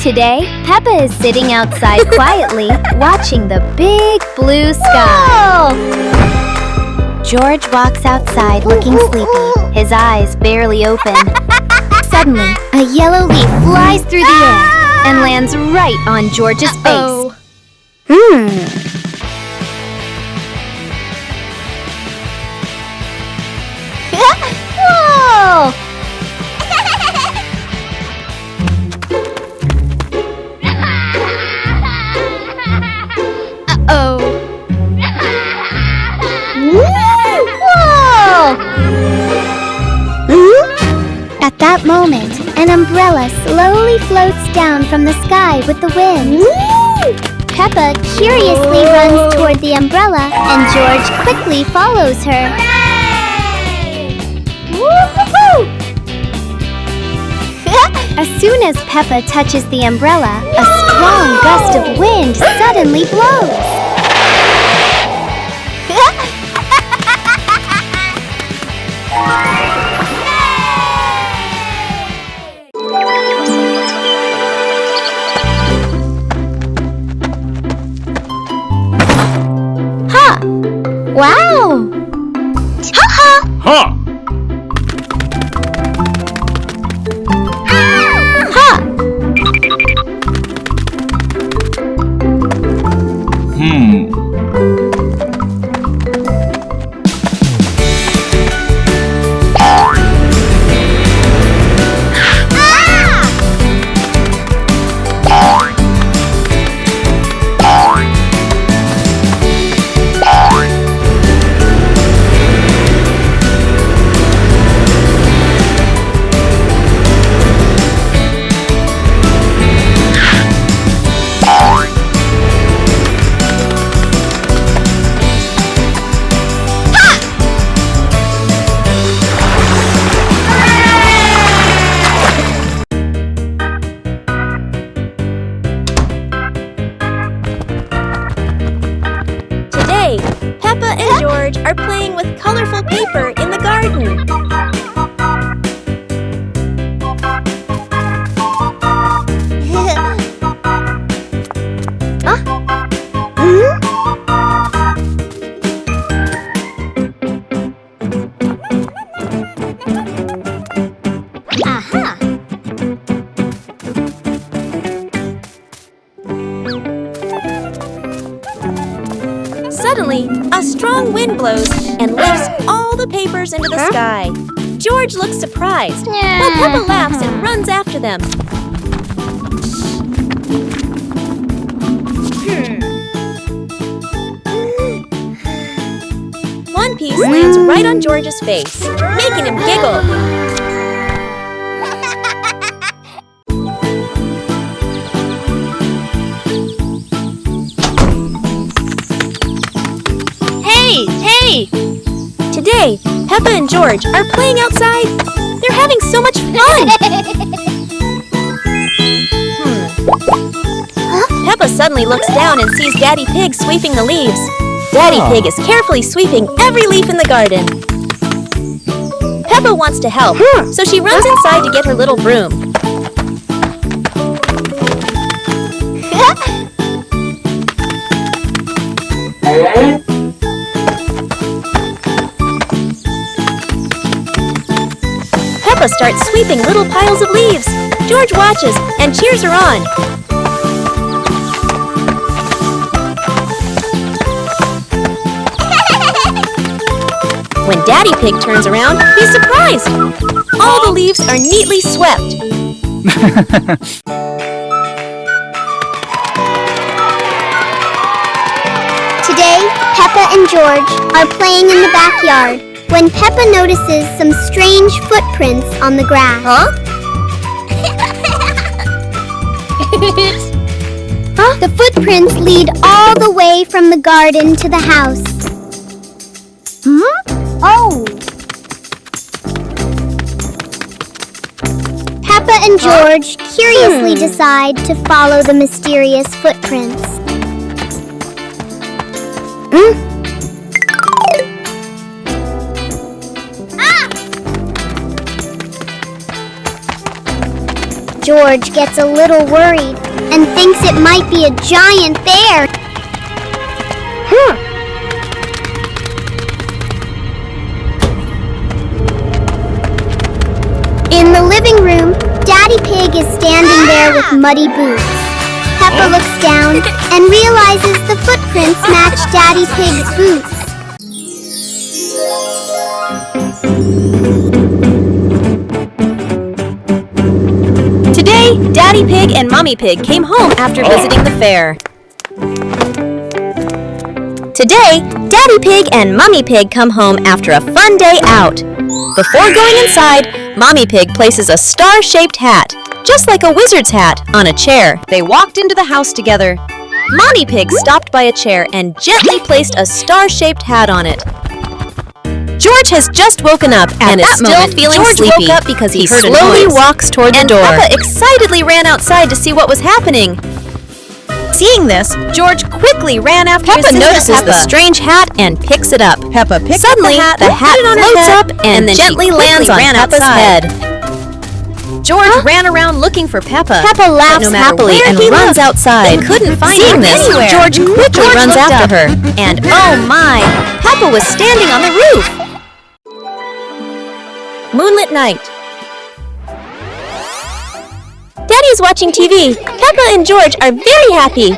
Today, Peppa is sitting outside quietly, watching the big blue sky. Whoa! George walks outside looking sleepy, his eyes barely open. Suddenly, a yellow leaf flies through the air and lands right on George's face. Whoa! Uh-oh. Whoa! At that moment, an umbrella slowly floats down from the sky with the wind. Peppa curiously runs toward the umbrella, and George quickly follows her. Woo-hoo-hoo! As soon as Peppa touches the umbrella, a strong gust of wind suddenly blows. Ha! Wow! Ha-ha! Ha! Ha! Today, Peppa and George are playing with colorful paper in the garden. Aha! Suddenly, a strong wind blows and lifts all the papers into the sky. George looks surprised, but Peppa laughs and runs after them. One piece lands right on George's face, making him giggle. Hey! Today, Peppa and George are playing outside. They're having so much fun! Peppa suddenly looks down and sees Daddy Pig sweeping the leaves. Daddy Pig is carefully sweeping every leaf in the garden. Peppa wants to help, so she runs inside to get her little broom. Peppa starts sweeping little piles of leaves. George watches and cheers her on. When Daddy Pig turns around, he's surprised. All the leaves are neatly swept. Today, Peppa and George are playing in the backyard when Peppa notices some strange footprints on the grass. The footprints lead all the way from the garden to the house. Oh! Peppa and George curiously decide to follow the mysterious footprints. George gets a little worried and thinks it might be a giant bear. In the living room, Daddy Pig is standing there with muddy boots. Peppa looks down and realizes the footprints match Daddy Pig's boots. Today, Daddy Pig and Mommy Pig came home after visiting the fair. Today, Daddy Pig and Mommy Pig come home after a fun day out. Before going inside, Mommy Pig places a star-shaped hat, just like a wizard's hat, on a chair. They walked into the house together. Mommy Pig stopped by a chair and gently placed a star-shaped hat on it. George has just woken up and is still feeling sleepy. George woke up because he slowly walks toward the door. And Peppa excitedly ran outside to see what was happening. Seeing this, George quickly ran after his sister. Peppa notices the strange hat and picks it up. Peppa picks up the hat, floats up and then gently lands on Peppa's head. George ran around looking for Peppa. Peppa laughs happily and runs outside. They couldn't find her anywhere. George quickly runs after her. And oh my, Peppa was standing on the roof. Moonlit night. Daddy's watching TV. Peppa and George are very happy.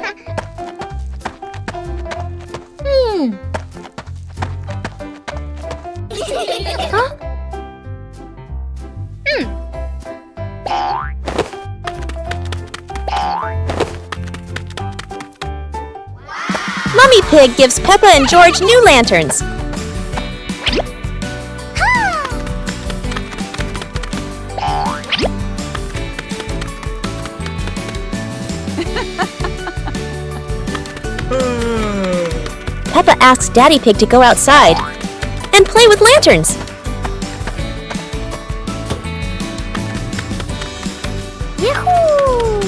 Mummy Pig gives Peppa and George new lanterns. Peppa asks Daddy Pig to go outside and play with lanterns. Yahoo!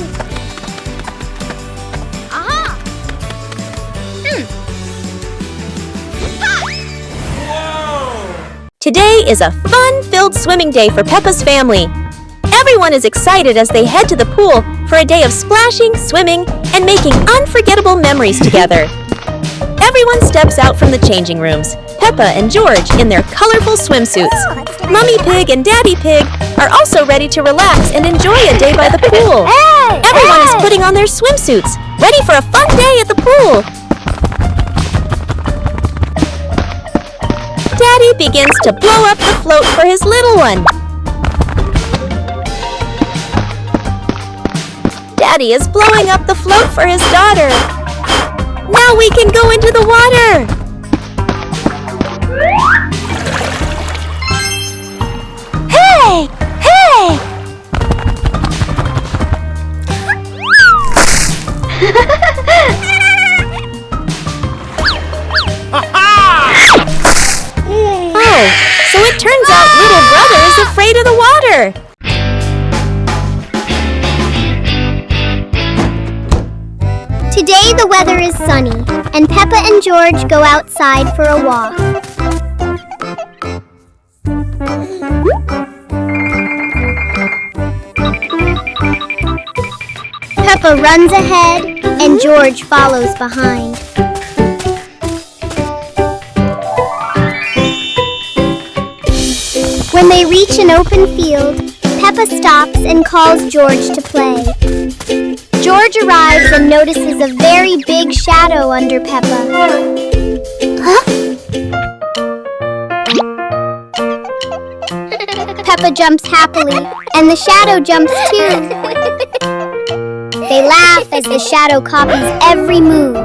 Today is a fun-filled swimming day for Peppa's family. Everyone is excited as they head to the pool for a day of splashing, swimming, and making unforgettable memories together. Everyone steps out from the changing rooms, Peppa and George in their colorful swimsuits. Mummy Pig and Daddy Pig are also ready to relax and enjoy a day by the pool. Everyone is putting on their swimsuits, ready for a fun day at the pool. Daddy begins to blow up the float for his little one. Daddy is blowing up the float for his daughter. Now we can go into the water! Hey! Hey! Oh, so it turns out little brother is afraid of the water! Today the weather is sunny, and Peppa and George go outside for a walk. Peppa runs ahead, and George follows behind. When they reach an open field, Peppa stops and calls George to play. George arrives and notices a very big shadow under Peppa. Huh? Peppa jumps happily, and the shadow jumps too. They laugh as the shadow copies every move.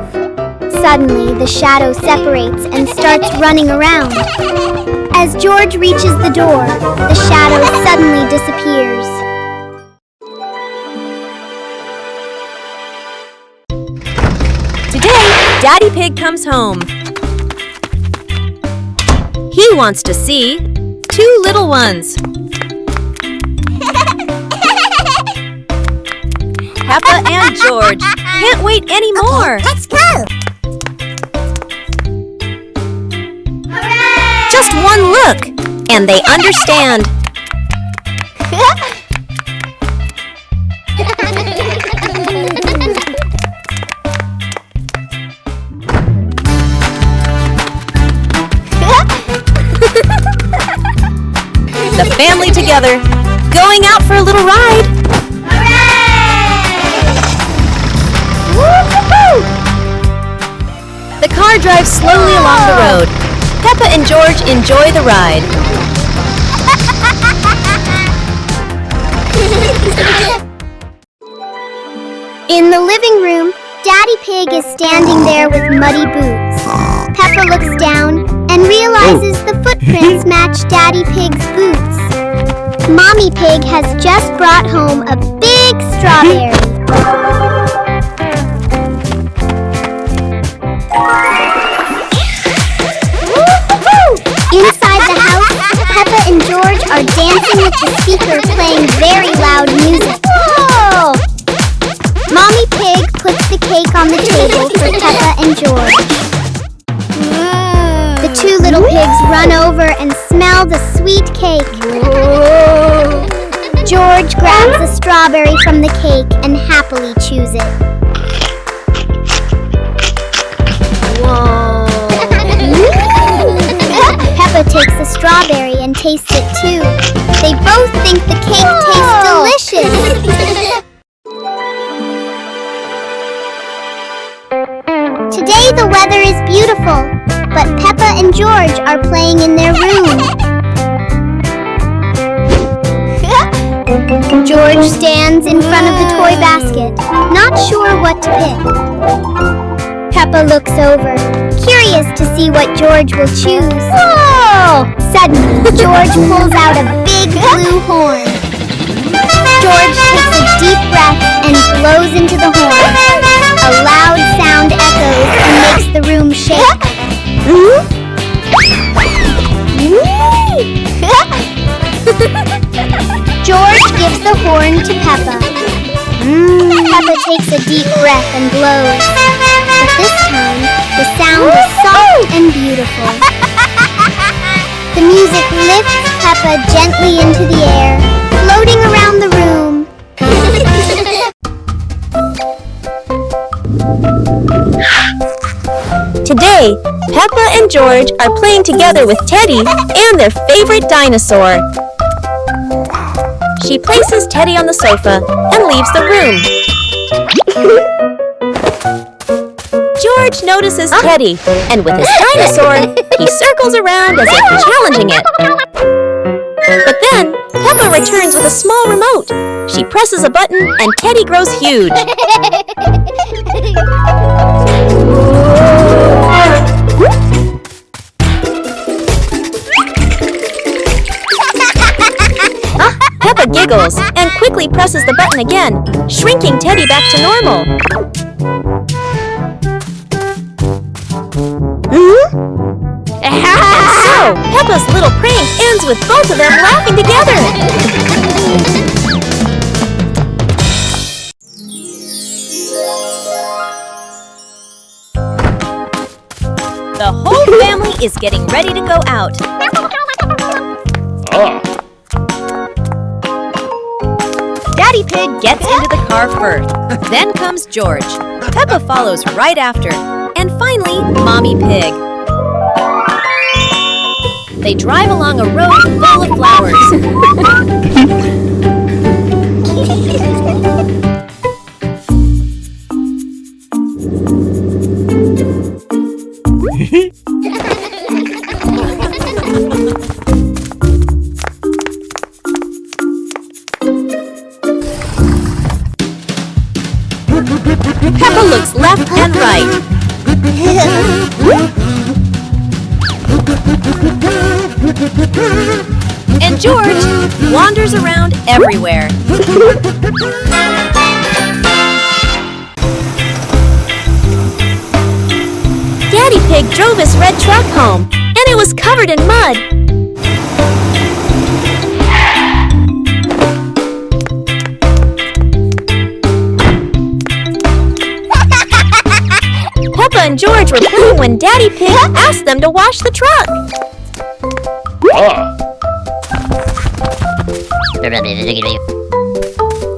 Suddenly, the shadow separates and starts running around. As George reaches the door, the shadow suddenly disappears. Today, Daddy Pig comes home. He wants to see two little ones. Peppa and George can't wait anymore. Let's go! Just one look, and they understand. family together, going out for a little ride. Woo-hoo-hoo! The car drives slowly along the road. Peppa and George enjoy the ride. In the living room, Daddy Pig is standing there with muddy boots. Peppa looks down and realizes the footprints match Daddy Pig's boots. Mommy Pig has just brought home a big strawberry. Inside the house, Peppa and George are dancing with the speaker playing very loud music. Whoa! Mommy Pig puts the cake on the table for Peppa and George. The two little pigs run over and smell the sweet cake. George grabs a strawberry from the cake and happily chews it. Whoa! Peppa takes a strawberry and tastes it too. They both think the cake tastes delicious. Today the weather is beautiful, but Peppa and George are playing in their room. George stands in front of the toy basket, not sure what to pick. Peppa looks over, curious to see what George will choose. Whoa! Suddenly, George pulls out a big blue horn. George takes a deep breath and blows into the horn. A loud sound echoes and makes the room shake. George gives the horn to Peppa. Peppa takes a deep breath and blows. But this time, the sound is soft and beautiful. The music lifts Peppa gently into the air, floating around the room. Today, Peppa and George are playing together with Teddy and their favorite dinosaur. She places Teddy on the sofa and leaves the room. George notices Teddy, and with his dinosaur, he circles around as if challenging it. But then, Peppa returns with a small remote. She presses a button, and Teddy grows huge. Peppa giggles and quickly presses the button again, shrinking Teddy back to normal. And so, Peppa's little prank ends with both of them laughing together. The whole family is getting ready to go out. Daddy Pig gets into the car first. Then comes George. Peppa follows right after. And finally, Mommy Pig. They drive along a road full of flowers. Peppa looks left and right. And George wanders around everywhere. Daddy Pig drove his red truck home, and it was covered in mud. Peppa and George were playing when Daddy Pig asked them to wash the truck.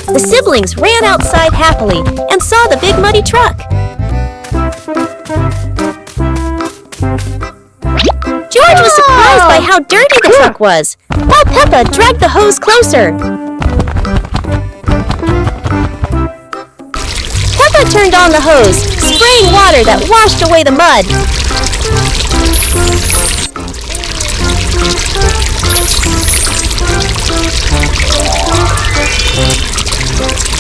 The siblings ran outside happily and saw the big muddy truck. George was surprised by by how dirty the truck was, while Peppa dragged the hose closer. Peppa turned on the hose, spraying water that washed away the mud.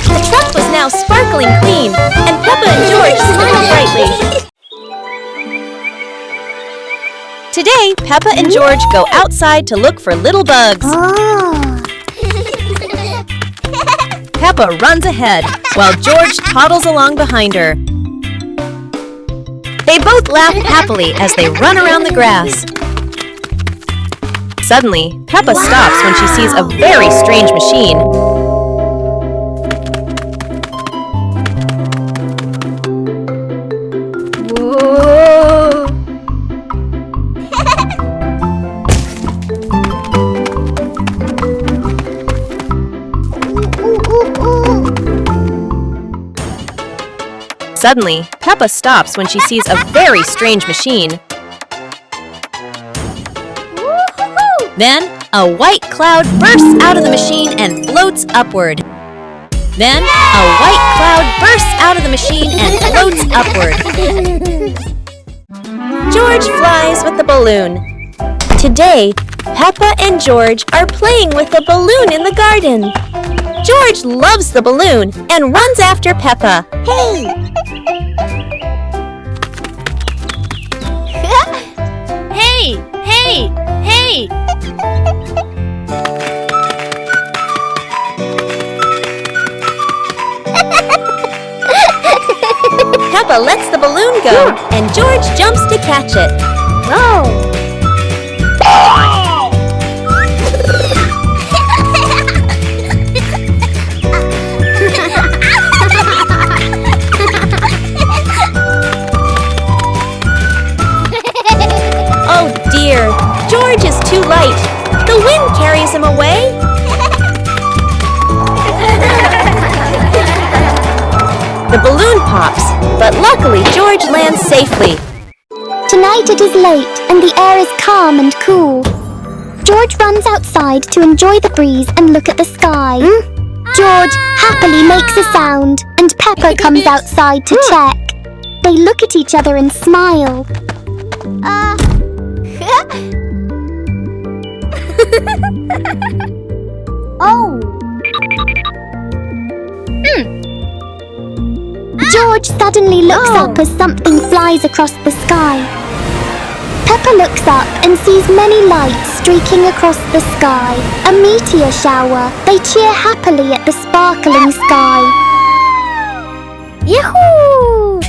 The truck was now sparkling clean, and Peppa and George smiled brightly. Today, Peppa and George go outside to look for little bugs. Peppa runs ahead, while George toddles along behind her. They both laugh happily as they run around the grass. Suddenly, Peppa stops when she sees a very strange machine. Suddenly, Peppa stops when she sees a very strange machine. Then, a white cloud bursts out of the machine and floats upward. Then, a white cloud bursts out of the machine and floats upward. George flies with the balloon. Today, Peppa and George are playing with the balloon in the garden. George loves the balloon and runs after Peppa. Hey! Hey! Hey! Hey! Peppa lets the balloon go, and George jumps to catch it. Oh! Oh dear, George is too light. The wind carries him away. The balloon pops, but luckily George lands safely. Tonight it is late and the air is calm and cool. George runs outside to enjoy the breeze and look at the sky. George happily makes a sound and Peppa comes outside to check. They look at each other and smile. Oh! George suddenly looks up as something flies across the sky. Peppa looks up and sees many lights streaking across the sky. A meteor shower. They cheer happily at the sparkling sky. Yahoo!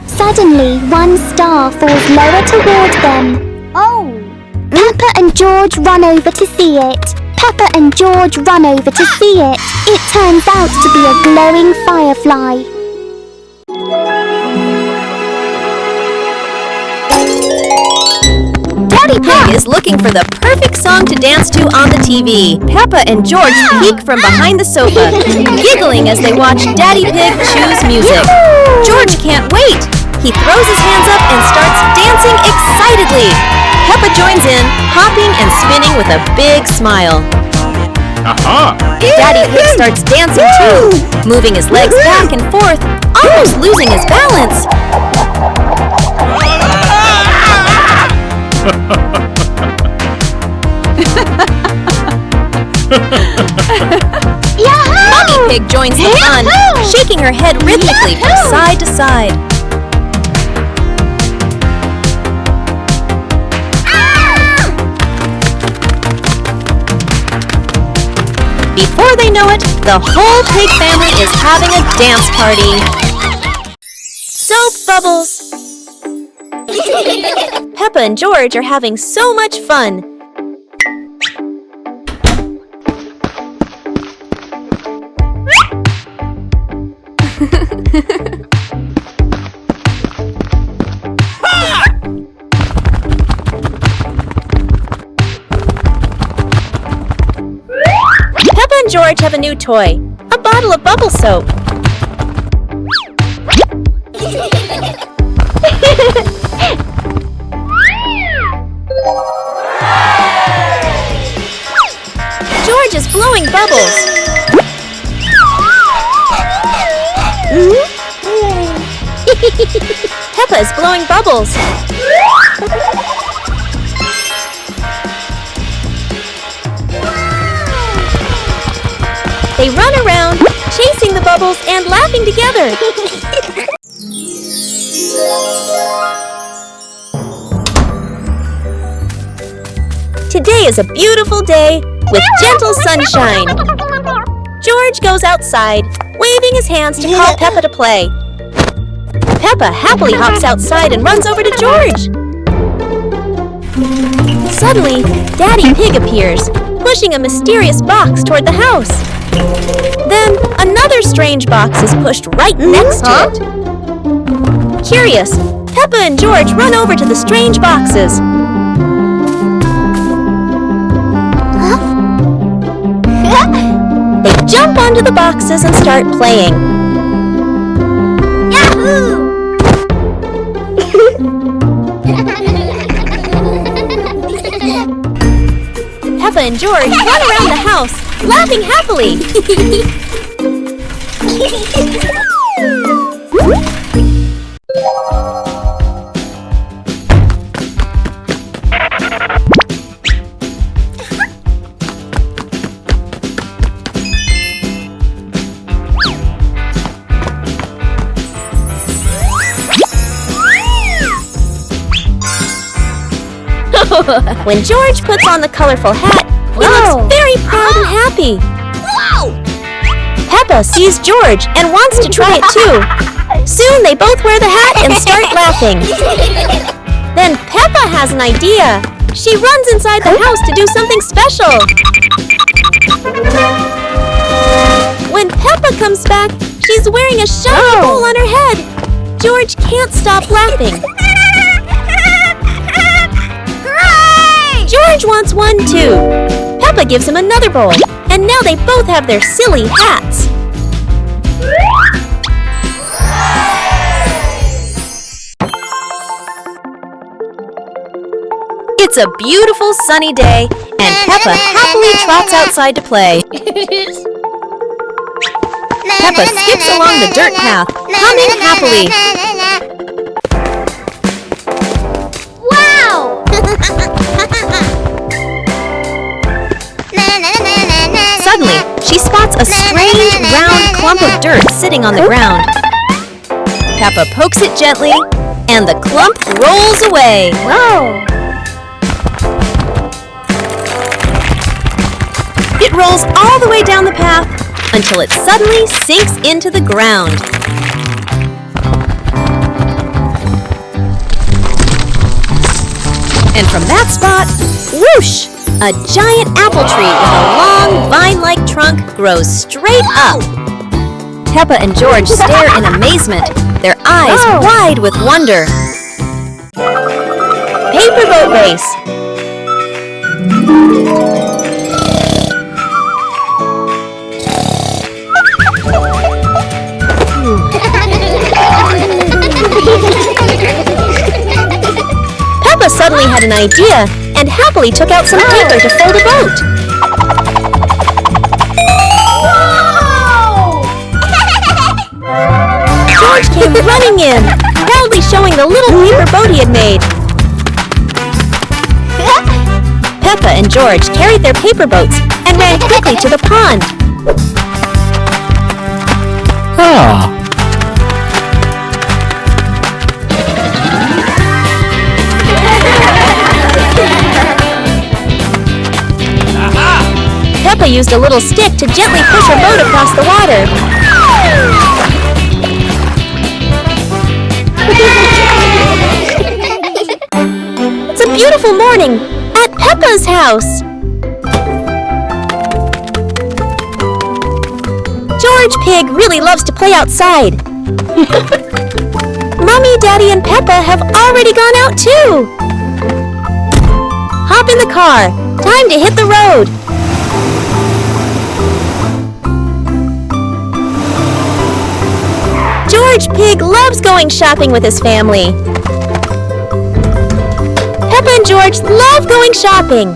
Suddenly, one star falls lower toward them. Oh! Peppa and George run over to see it. Peppa and George run over to see it. It turns out to be a glowing firefly. Daddy Pig is looking for the perfect song to dance to on the TV. Peppa and George peek from behind the sofa, giggling as they watch Daddy Pig choose music. George can't wait. He throws his hands up and starts dancing excitedly. Peppa joins in, hopping and spinning with a big smile. Daddy Pig starts dancing too, moving his legs back and forth, almost losing his balance. Mommy Pig joins the fun, shaking her head rhythmically from side to side. Before they know it, the whole pig family is having a dance party. Soap bubbles! Peppa and George are having so much fun. Peppa and George have a new toy, a bottle of bubble soap. blowing bubbles. Peppa is blowing bubbles. They run around, chasing the bubbles and laughing together. Today is a beautiful day with gentle sunshine. George goes outside, waving his hands to call Peppa to play. Peppa happily hops outside and runs over to George. Suddenly, Daddy Pig appears, pushing a mysterious box toward the house. Then, another strange box is pushed right next to it. Curious, Peppa and George run over to the strange boxes. They jump onto the boxes and start playing. Yahoo! Peppa and George run around the house, laughing happily. When George puts on the colorful hat, he looks very proud and happy. Peppa sees George and wants to try it too. Soon they both wear the hat and start laughing. Then Peppa has an idea. She runs inside the house to do something special. When Peppa comes back, she's wearing a shiny bowl on her head. George can't stop laughing. George wants one too. Peppa gives him another bowl, and now they both have their silly hats. It's a beautiful sunny day, and Peppa happily trots outside to play. Peppa skips along the dirt path, humming happily. Wow! Suddenly, she spots a strange, round clump of dirt sitting on the ground. Peppa pokes it gently, and the clump rolls away. Whoa! It rolls all the way down the path until it suddenly sinks into the ground. And from that spot, whoosh! A giant apple tree with a long, vine-like trunk grows straight up. Peppa and George stare in amazement, their eyes wide with wonder. Paper boat race. Peppa suddenly had an idea and happily took out some paper to fold a boat. George came running in, proudly showing the little paper boat he had made. Peppa and George carried their paper boats and ran quickly to the pond. Peppa used a little stick to gently push her boat across the water. It's a beautiful morning at Peppa's house. George Pig really loves to play outside. Mommy, Daddy, and Peppa have already gone out too. Hop in the car. Time to hit the road. George Pig loves going shopping with his family. Peppa and George love going shopping.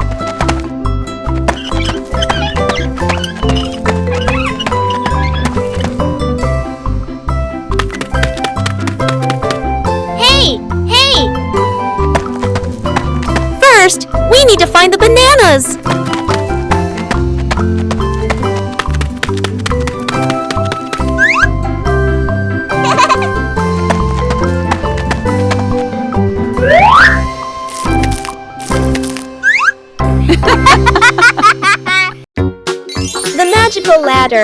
magical ladder.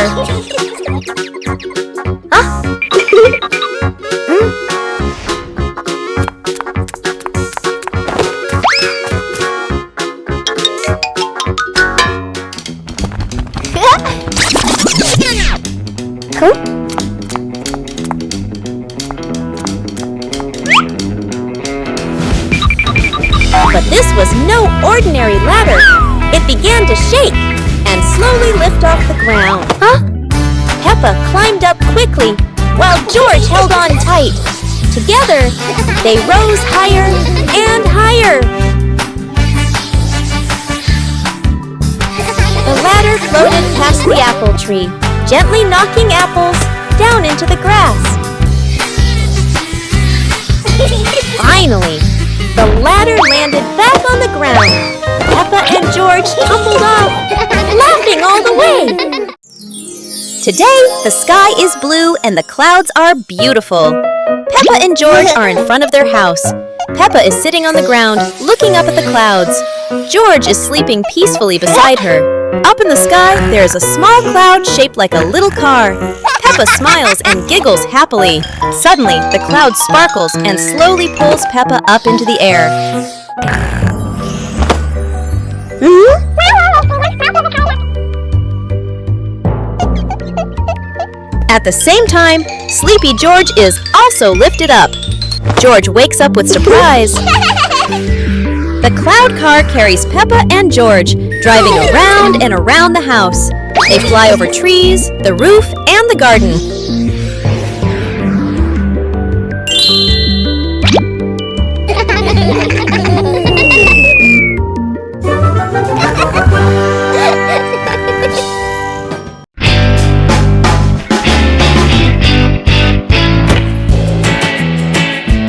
But this was no ordinary ladder. It began to shake and slowly lift off the ground. Peppa climbed up quickly while George held on tight. Together, they rose higher and higher. The ladder floated past the apple tree, gently knocking apples down into the grass. Finally, the ladder landed back on the ground. Peppa and George tumbled off, laughing all the way. Today, the sky is blue and the clouds are beautiful. Peppa and George are in front of their house. Peppa is sitting on the ground, looking up at the clouds. George is sleeping peacefully beside her. Up in the sky, there is a small cloud shaped like a little car. Peppa smiles and giggles happily. Suddenly, the cloud sparkles and slowly pulls Peppa up into the air. At the same time, Sleepy George is also lifted up. George wakes up with surprise. The cloud car carries Peppa and George, driving around and around the house. They fly over trees, the roof, and the garden.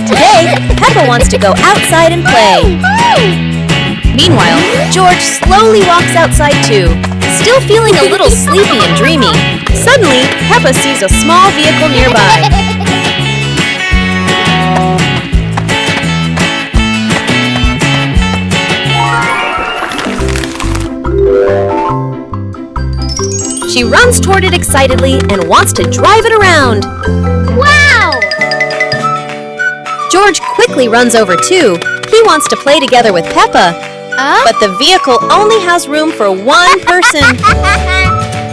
Today, Peppa wants to go outside and play. Meanwhile, George slowly walks outside too, still feeling a little sleepy and dreamy. Suddenly, Peppa sees a small vehicle nearby. She runs toward it excitedly and wants to drive it around. Wow! George quickly runs over too. He wants to play together with Peppa. But the vehicle only has room for one person.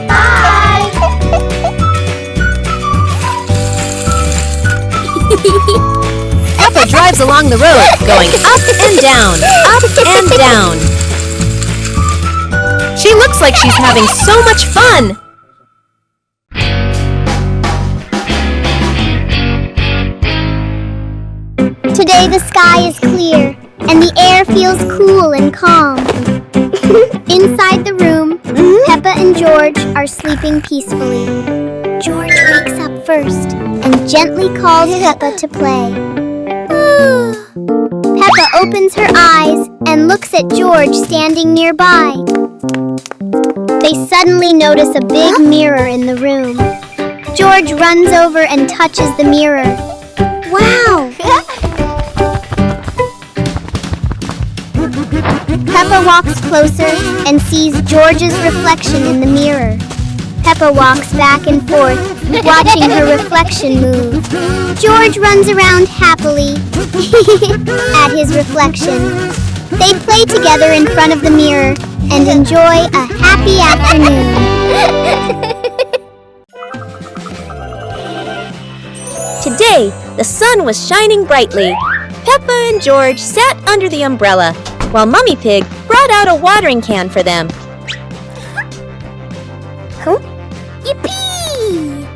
Bye! Peppa drives along the road, going up and down, up and down. She looks like she's having so much fun. Today the sky is clear and the air feels cool and calm. Inside the room, Peppa and George are sleeping peacefully. George wakes up first and gently calls Peppa to play. Peppa opens her eyes and looks at George standing nearby. They suddenly notice a big mirror in the room. George runs over and touches the mirror. Wow! Peppa walks closer and sees George's reflection in the mirror. Peppa walks back and forth, watching her reflection move. George runs around happily at his reflection. They play together in front of the mirror and enjoy a happy afternoon. Today, the sun was shining brightly. Peppa and George sat under the umbrella, while Mummy Pig brought out a watering can for them. Yippee!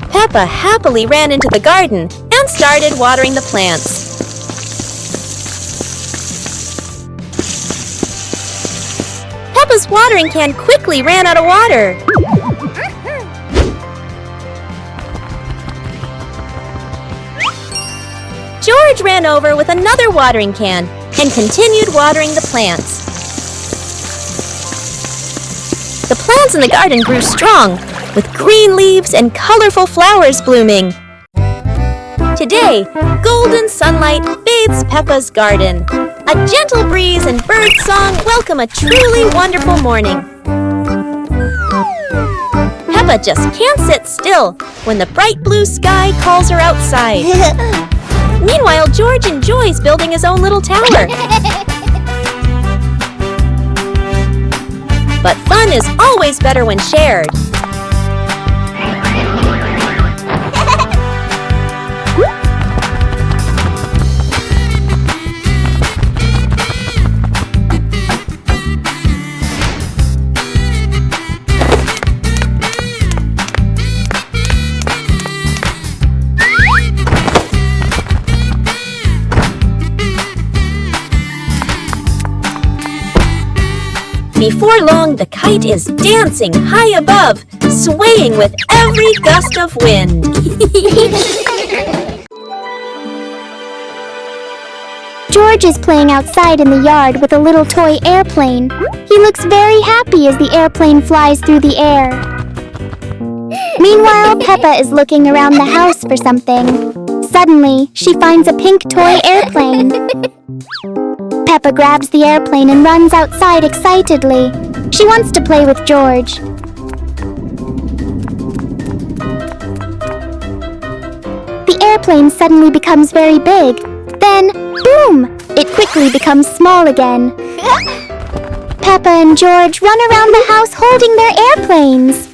Peppa happily ran into the garden and started watering the plants. Peppa's watering can quickly ran out of water. George ran over with another watering can and continued watering the plants. The plants plants in the garden grew strong, with green leaves and colorful flowers blooming. Today, golden sunlight bathes Peppa's garden. A gentle breeze and bird song welcome a truly wonderful morning. Peppa just can't sit still when the bright blue sky calls her outside. Meanwhile, George enjoys building his own little tower. But fun is always better when shared. Before long, the kite is dancing high above, swaying with every gust of wind. George is playing outside in the yard with a little toy airplane. He looks very happy as the airplane flies through the air. Meanwhile, Peppa is looking around the house for something. Suddenly, she finds a pink toy airplane. Peppa grabs the airplane and runs outside excitedly. She wants to play with George. The airplane suddenly becomes very big. Then, boom! It quickly becomes small again. Peppa and George run around the house holding their airplanes.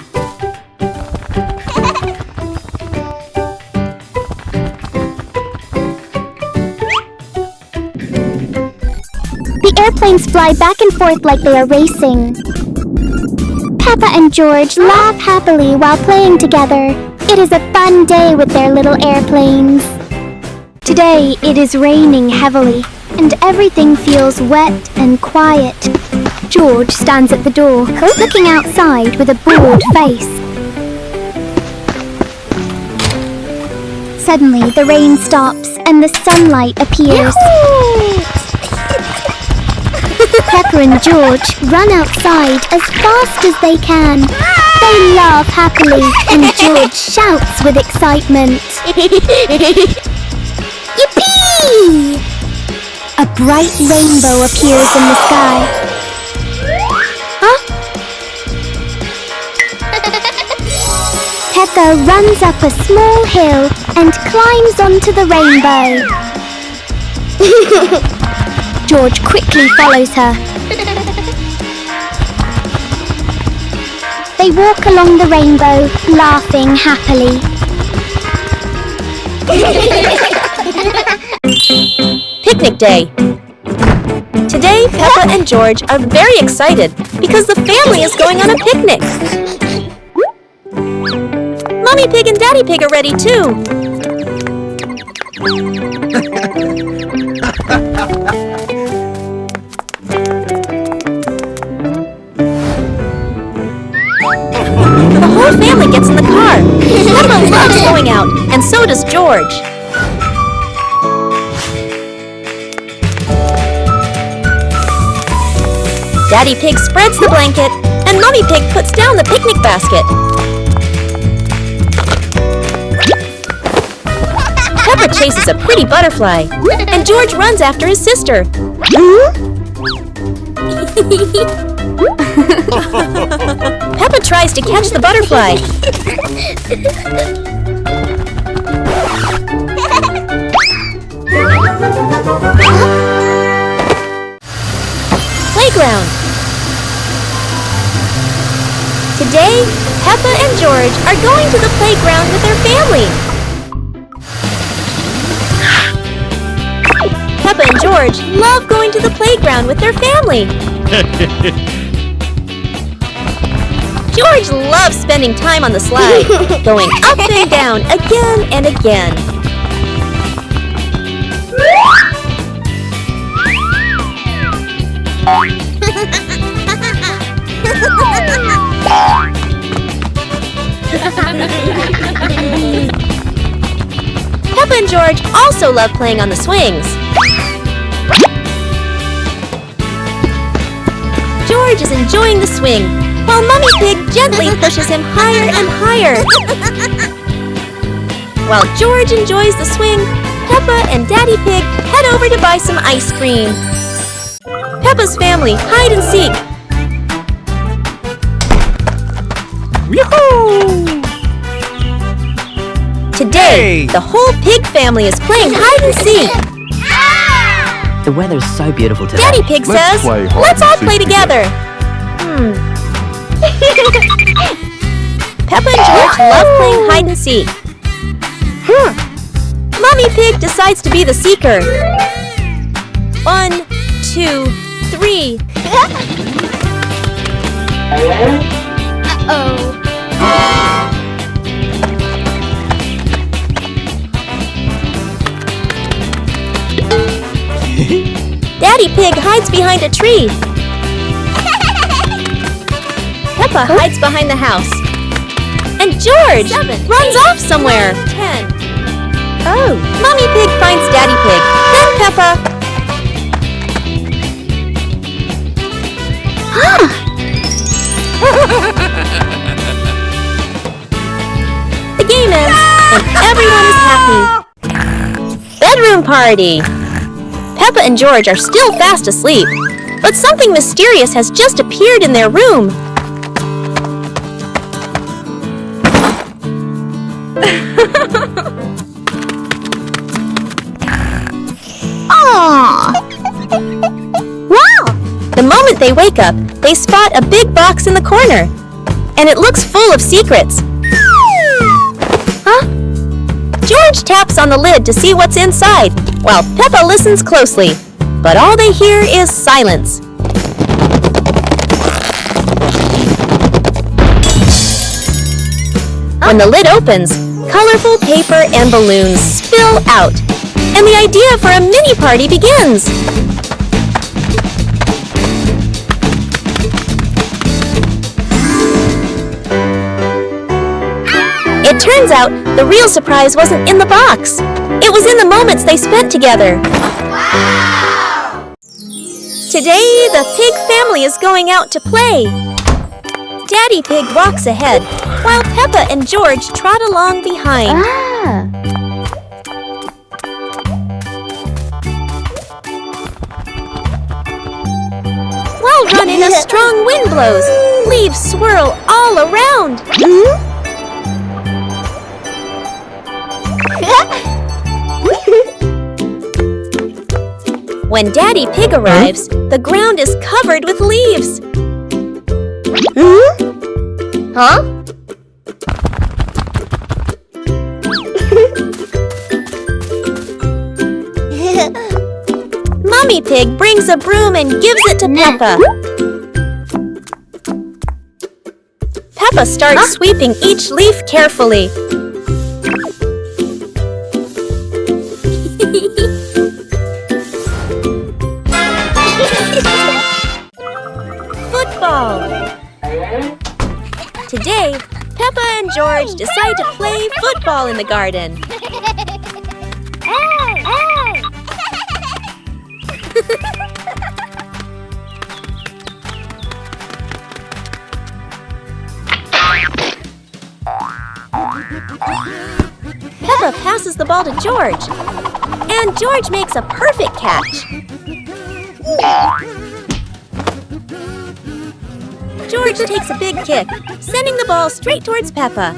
The airplanes fly back and forth like they are racing. Peppa and George laugh happily while playing together. It is a fun day with their little airplanes. Today it is raining heavily, and everything feels wet and quiet. George stands at the door, looking outside with a bored face. Suddenly the rain stops and the sunlight appears. Peppa and George run outside as fast as they can. They laugh happily and George shouts with excitement. Yippee! A bright rainbow appears in the sky. Huh? Peppa runs up a small hill and climbs onto the rainbow. George quickly follows her. They walk along the rainbow, laughing happily. Picnic day. Today, Peppa and George are very excited because the family is going on a picnic. Mommy Pig and Daddy Pig are ready too. The whole family gets in the car. Peppa loves going out, and so does George. Daddy Pig spreads the blanket, and Mommy Pig puts down the picnic basket. Peppa chases a pretty butterfly, and George runs after his sister. Peppa tries to catch the butterfly. Playground. Today, Peppa and George are going to the playground with their family. Peppa and George love going to the playground with their family. George loves spending time on the slide, going up and down again and again. Peppa and George also love playing on the swings. George is enjoying the swing, while Mummy Pig gently pushes him higher and higher. While George enjoys the swing, Peppa and Daddy Pig head over to buy some ice cream. Peppa's family hide and seek. Yoo-hoo! Today, the whole pig family is playing hide and seek. The weather's so beautiful today. Daddy Pig says, play hide let's and all seek play together. Peppa and George love playing hide and seek. Mummy Pig decides to be the seeker. 1, 2, 3. Uh-oh. Daddy Pig hides behind a tree. Peppa hides behind the house. And George runs off somewhere. 10. Oh, Mummy Pig finds Daddy Pig. Then Peppa. The game ends and everyone is happy. Bedroom party. Peppa and George are still fast asleep, but something mysterious has just appeared in their room. Wow! The moment they wake up, they spot a big box in the corner, and it looks full of secrets. Huh? George taps on the lid to see what's inside, while Peppa listens closely, but all they hear is silence. When the lid opens, colorful paper and balloons spill out, and the idea for a mini party begins. It turns out the real surprise wasn't in the box. It was in the moments they spent together. Wow! Today, the pig family is going out to play. Daddy Pig walks ahead, while Peppa and George trot along behind. While running, a strong wind blows. Leaves swirl all around. When Daddy Pig arrives, the ground is covered with leaves. Huh? Mummy Pig brings a broom and gives it to Peppa. Peppa starts sweeping each leaf carefully. Football. Today, Peppa and George decide to play football in the garden. Peppa passes the ball to George, and George makes a perfect catch. George takes a big kick, sending the ball straight towards Peppa.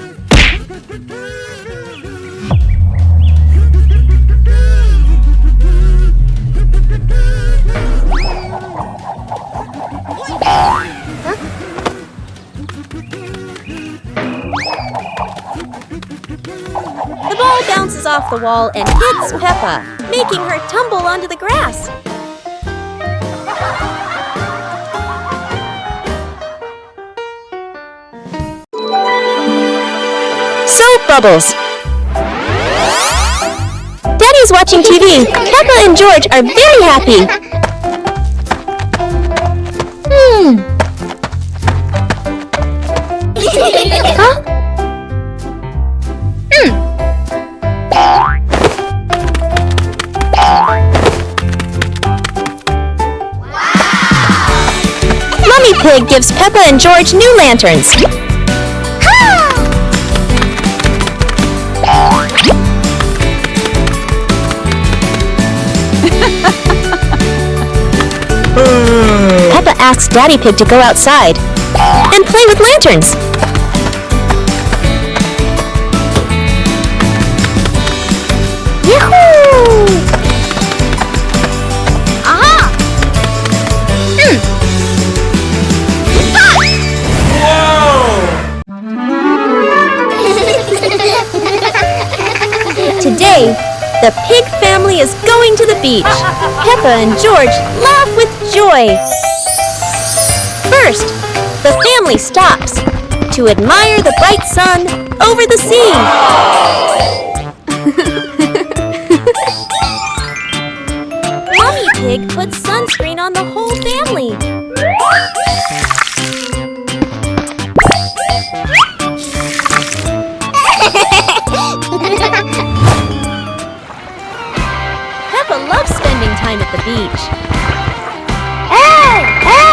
The ball bounces off the wall and hits Peppa, making her tumble onto the grass. Soap bubbles. Daddy's watching TV. Peppa and George are very happy. Huh? Mummy Pig Pig gives Peppa and George new lanterns. Peppa asks Daddy Pig to go outside and play with lanterns. Yahoo! Aha! Today, the pig family is going to the beach. Peppa and George laugh with joy. First, the family stops to admire the bright sun over the sea. Mommy Pig puts sunscreen on the whole family. Peppa loves spending time at the beach. Hey! Hey!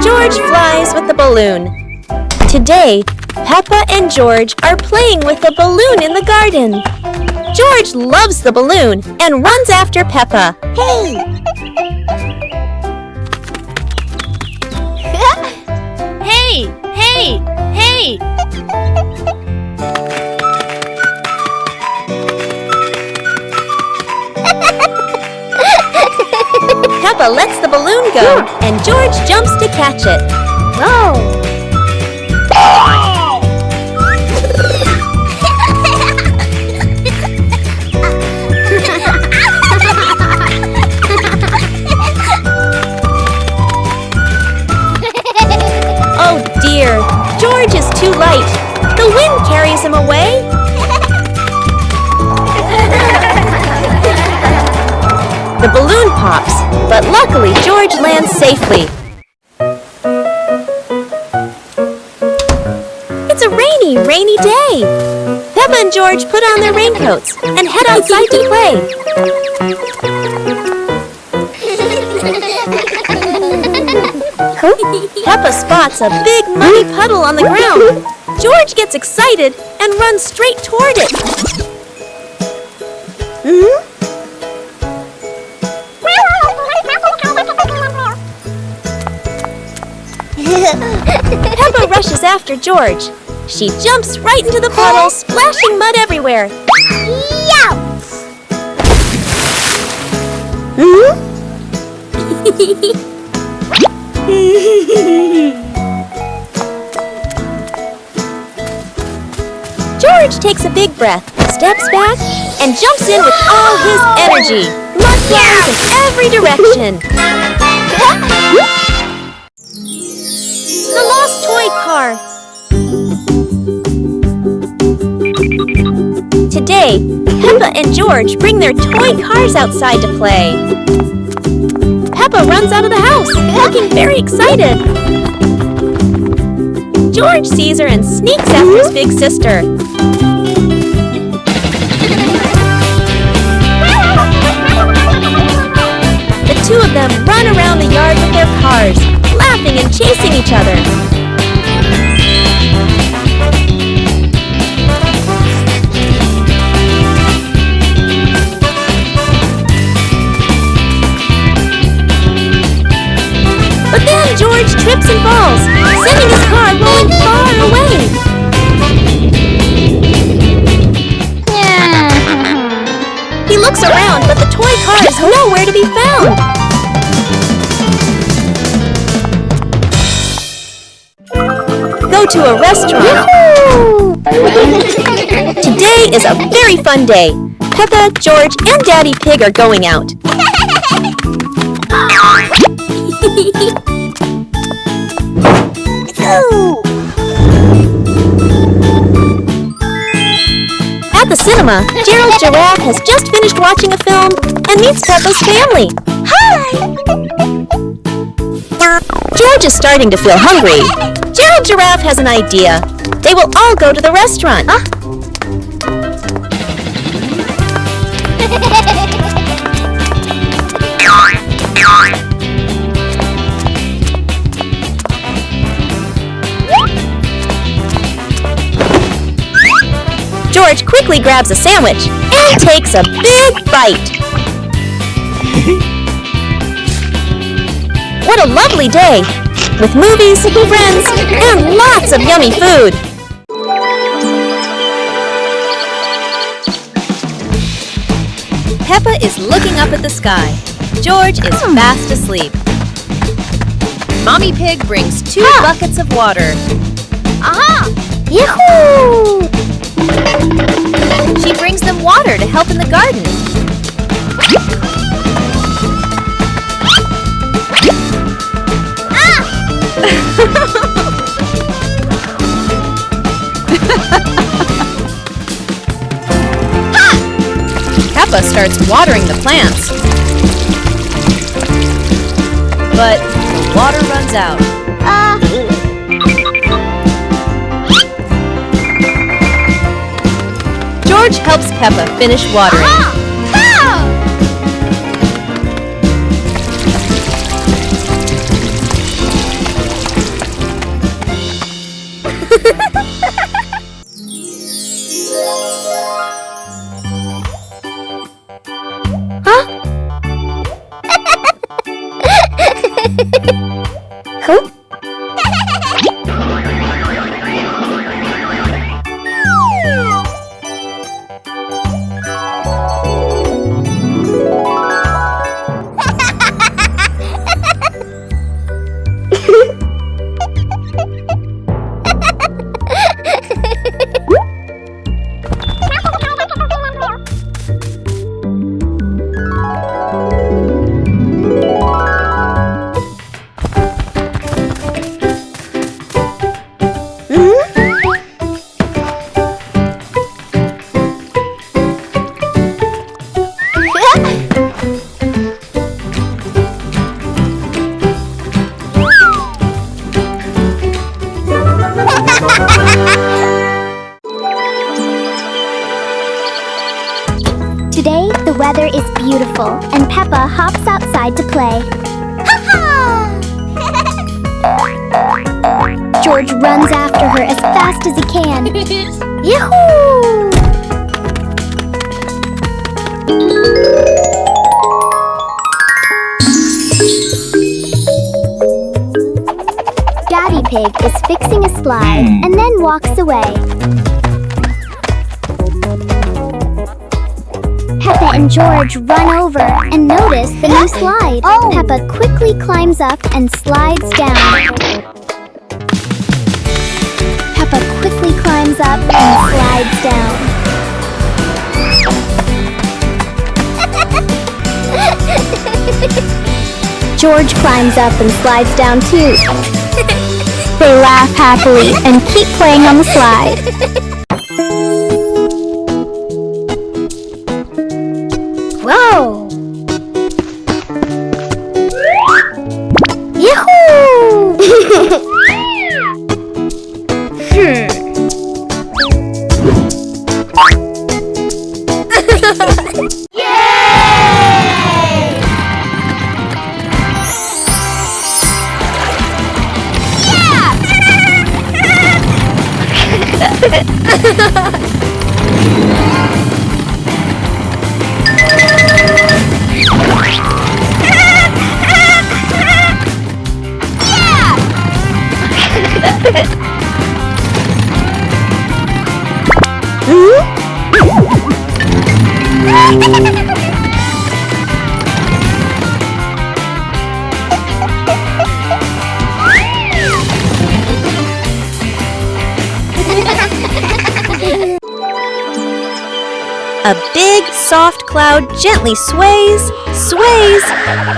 George flies with the balloon. Today, Peppa and George are playing with the balloon in the garden. George loves the balloon and runs after Peppa. Hey! Hey! Hey! Hey! Peppa lets the balloon go, and George jumps to catch it. Whoa! Oh dear, George is too light. The wind carries him away. The balloon pops, but luckily George lands safely. It's a rainy day. Peppa and George put on their raincoats and head outside to play. Peppa spots a big muddy puddle on the ground. George gets excited and runs straight toward it. Peppa rushes after George. She jumps right into the puddle, splashing mud everywhere. George takes a big breath, steps back, and jumps in with all his energy. Mud flies in every direction. The lost toy car. Today, Peppa and George bring their toy cars outside to play. Peppa runs out of the house, looking very excited. George sees her and sneaks after his big sister. The two of them run around the yard with their cars, laughing and chasing each other. But then George trips and falls, sending his car rolling far away. He looks around, but the toy car is nowhere to be found. Go to a restaurant. Today is a very fun day. Peppa, George, and Daddy Pig are going out. At the cinema, Gerald Giraffe has just finished watching a film and meets Peppa's family. Hi! George is starting to feel hungry. Gerald Giraffe has an idea. They will all go to the restaurant. George quickly grabs a sandwich and takes a big bite. What a lovely day, with movies, friends, and lots of yummy food. Peppa is looking up at the sky. George is fast asleep. Mommy Pig brings 2 buckets of water. Aha! Yahoo! She brings them water to help in the garden. Peppa starts watering the plants. But the water runs out. George helps Peppa finish watering. Today, the weather is beautiful, and Peppa hops outside to play. George runs after her as fast as he can. Yahoo! Daddy Pig is fixing a slide and then walks away. Peppa and George run over and notice the new slide. Peppa quickly climbs up and slides down. Peppa quickly climbs up and slides down. George climbs up and slides down too. They laugh happily and keep playing on the slide. Whoa! Yahoo! A big, soft cloud gently sways, sways,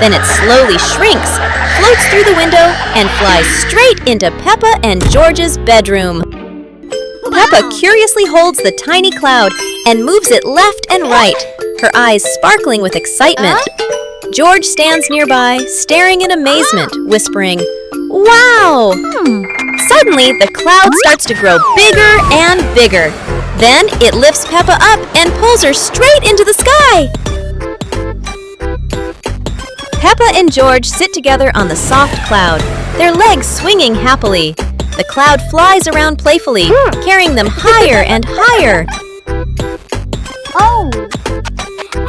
then it slowly shrinks, floats through the window, and flies straight into Peppa and George's bedroom. Peppa curiously holds the tiny cloud and moves it left and right, her eyes sparkling with excitement. George stands nearby, staring in amazement, whispering, "Wow!" Suddenly, the cloud starts to grow bigger and bigger. Then it lifts Peppa up and pulls her straight into the sky. Peppa and George sit together on the soft cloud, their legs swinging happily. The cloud flies around playfully, carrying them higher and higher.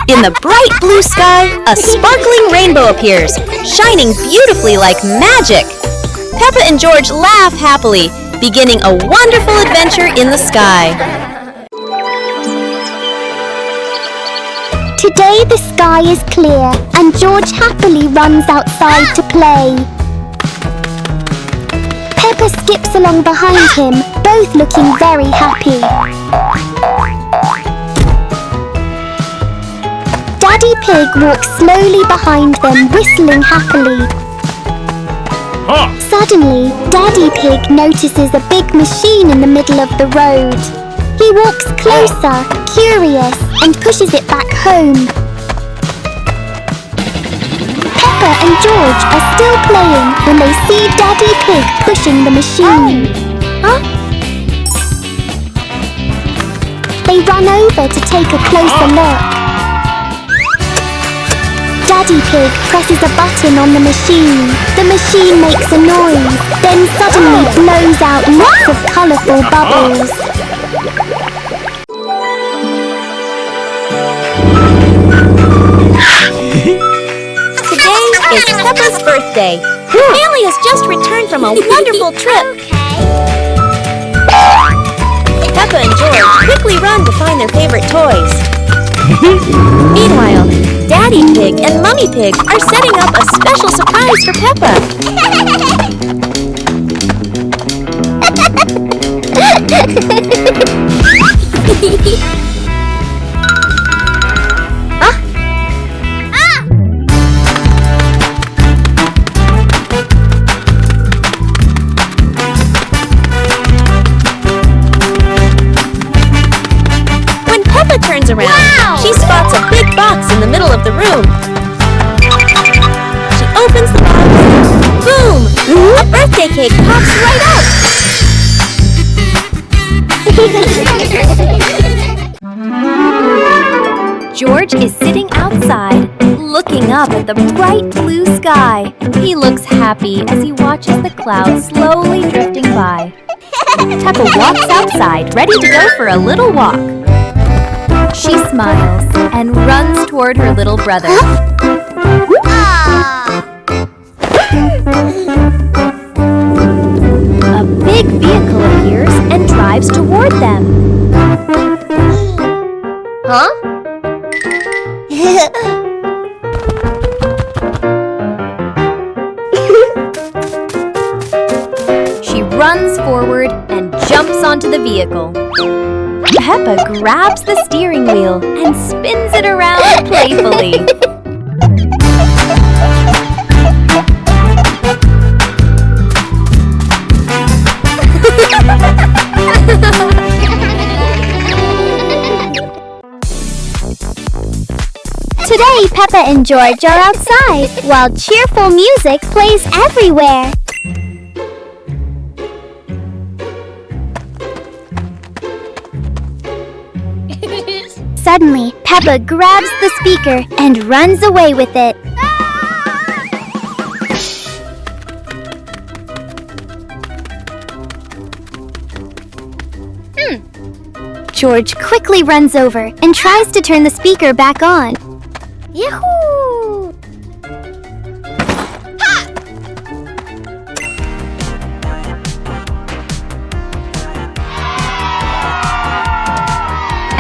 In the bright blue sky, a sparkling rainbow appears, shining beautifully like magic. Peppa and George laugh happily, beginning a wonderful adventure in the sky. Today the sky is clear and George happily runs outside to play. Peppa skips along behind him, both looking very happy. Daddy Pig walks slowly behind them, whistling happily. Suddenly, Daddy Pig notices a big machine in the middle of the road. He walks closer, curious, and pushes it back home. Peppa and George are still playing when they see Daddy Pig pushing the machine. They run over to take a closer look. Daddy Pig presses a button on the machine. The machine makes a noise, then suddenly blows out lots of colourful bubbles. Today is Peppa's birthday. Her family has just returned from a wonderful trip. Peppa and George quickly run to find their favorite toys. Meanwhile, Daddy Pig and Mummy Pig are setting up a special surprise for Peppa. When Peppa turns around, she spots a big box in the middle of the room. She opens the box. Boom! A birthday cake pops right out. George is sitting outside, looking up at the bright blue sky. He looks happy as he watches the clouds slowly drifting by. Peppa walks outside, ready to go for a little walk. She smiles and runs toward her little brother. A big vehicle appears and drives toward them. She runs forward and jumps onto the vehicle. Peppa grabs the steering wheel and spins it around playfully. Today, Peppa and George are outside, while cheerful music plays everywhere. Suddenly, Peppa grabs the speaker and runs away with it. George quickly runs over and tries to turn the speaker back on. Yahoo!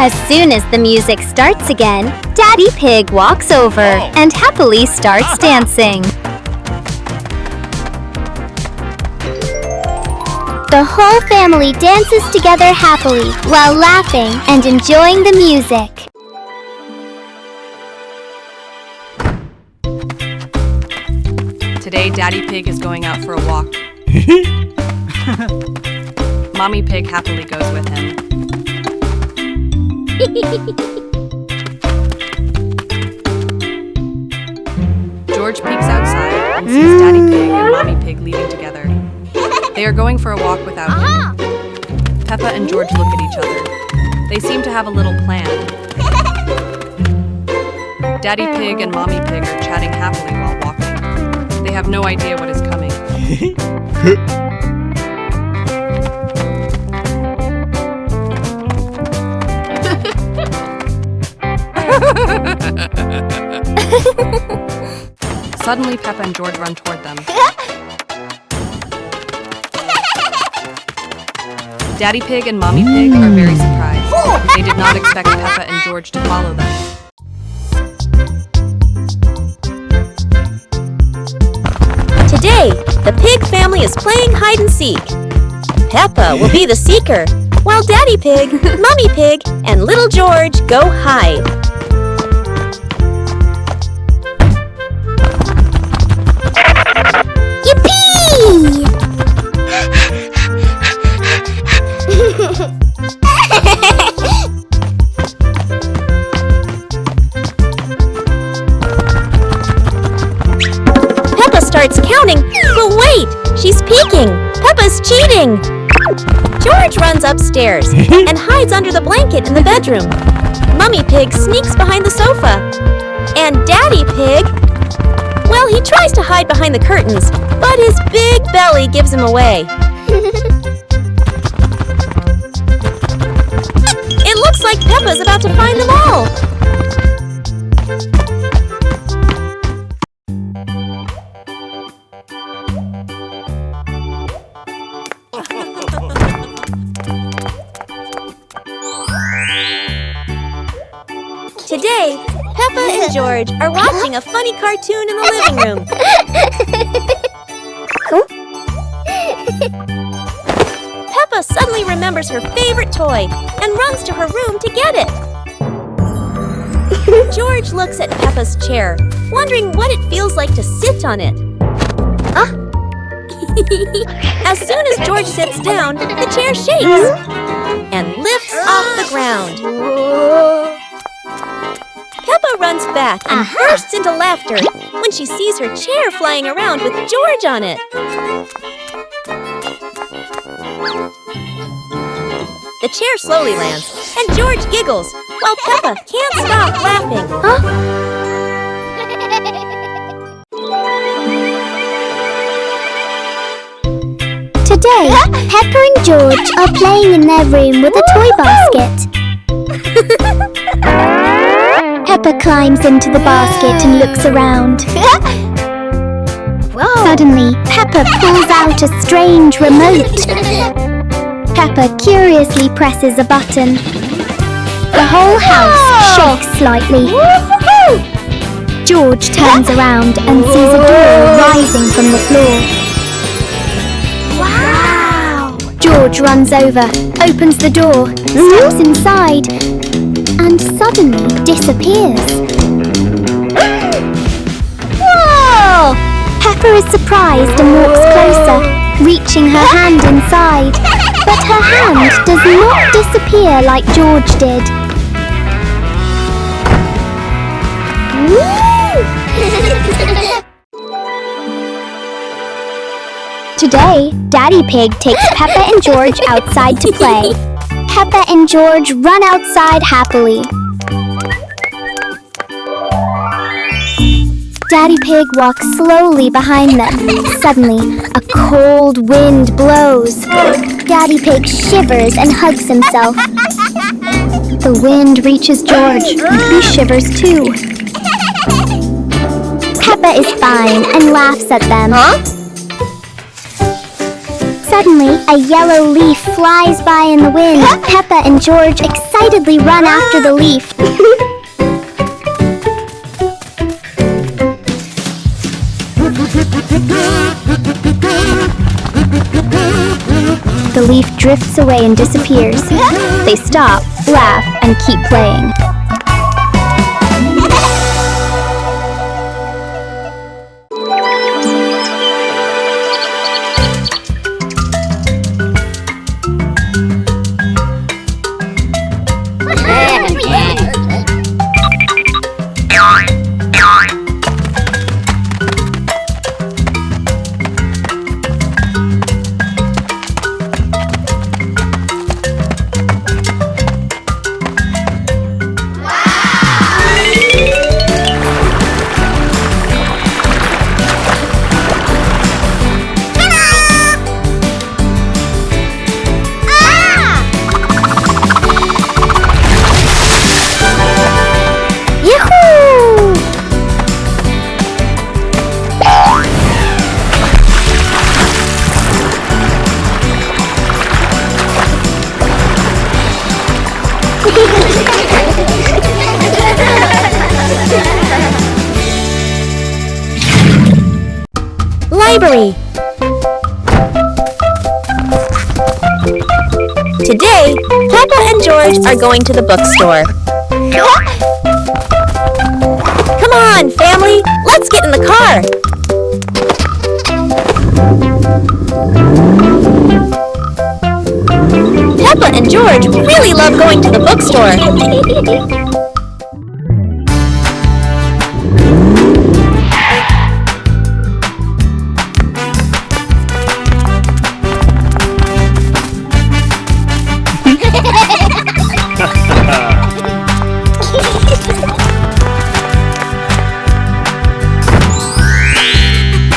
As soon as the music starts again, Daddy Pig walks over and happily starts dancing. The whole family dances together happily while laughing and enjoying the music. Today, Daddy Pig is going out for a walk. Mommy Pig happily goes with him. George peeks outside and sees Daddy Pig and Mommy Pig leaving together. They are going for a walk without him. Peppa and George look at each other. They seem to have a little plan. Daddy Pig and Mommy Pig are chatting happily while walking. They have no idea what is coming. Suddenly, Peppa and George run toward them. Daddy Pig and Mommy Pig are very surprised. They did not expect Peppa and George to follow them. Today, the pig family is playing hide and seek. Peppa will be the seeker, while Daddy Pig, Mommy Pig, and Little George go hide. Yippee! Peppa starts counting, but wait! She's peeking! Peppa's cheating! George runs upstairs and hides under the blanket in the bedroom. Mummy Pig sneaks behind the sofa. And Daddy Pig, well, he tries to hide behind the curtains, but his big belly gives him away. It looks like Peppa's about to find them all. Today, Peppa and George are watching a funny cartoon in the living room. Peppa suddenly remembers her favorite toy and runs to her room to get it. George looks at Peppa's chair, wondering what it feels like to sit on it. As soon as George sits down, the chair shakes and lifts off the ground. Peppa runs back and bursts into laughter when she sees her chair flying around with George on it. The chair slowly lands, and George giggles, while Peppa can't stop laughing. Today, Peppa and George are playing in their room with a toy basket. Peppa climbs into the basket and looks around. Suddenly, Peppa pulls out a strange remote. Peppa curiously presses a button. The whole house shakes slightly. George turns around and sees a door rising from the floor. Wow! George runs over, opens the door, steps inside, and suddenly disappears. Whoa! Peppa is surprised and walks closer, reaching her hand inside. But her hand does not disappear like George did. Today, Daddy Pig takes Peppa and George outside to play. Peppa and George run outside happily. Daddy Pig walks slowly behind them. Suddenly, a cold wind blows. Daddy Pig shivers and hugs himself. The wind reaches George. He shivers too. Peppa is fine and laughs at them. Suddenly, a yellow leaf flies by in the wind. Peppa and George excitedly run after the leaf. The leaf drifts away and disappears. They stop, laugh, and keep playing. library. Today, Peppa and George are going to the bookstore. Come on, family, let's get in the car. Peppa and George really love going to the bookstore.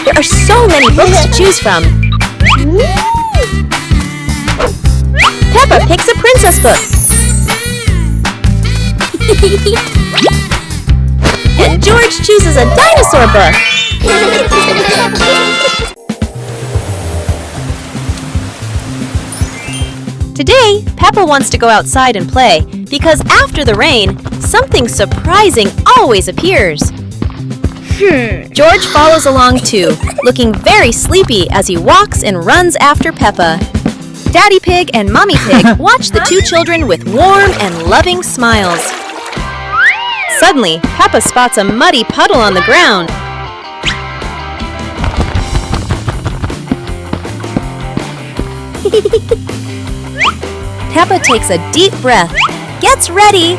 There are so many books to choose from. Peppa picks a princess book. And George chooses a dinosaur book. Today, Peppa wants to go outside and play because after the rain, something surprising always appears. George follows along too, looking very sleepy as he walks and runs after Peppa. Daddy Pig and Mommy Pig watch the two children with warm and loving smiles. Suddenly, Peppa spots a muddy puddle on the ground. Peppa takes a deep breath, gets ready,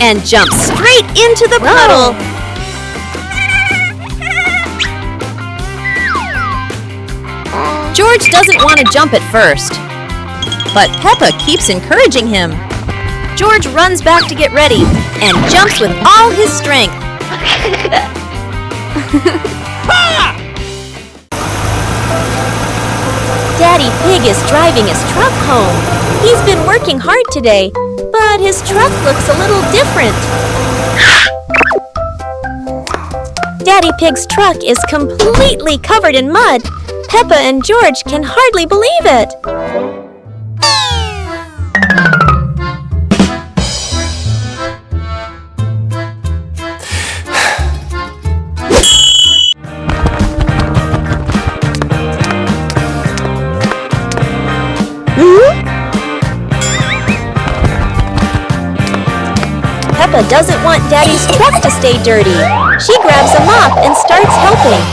and jumps straight into the puddle. George doesn't want to jump at first, but Peppa keeps encouraging him. George runs back to get ready and jumps with all his strength. Daddy Pig is driving his truck home. He's been working hard today, but his truck looks a little different. Daddy Pig's truck is completely covered in mud. Peppa and George can hardly believe it. Peppa doesn't want Daddy's truck to stay dirty. She grabs a mop and starts helping.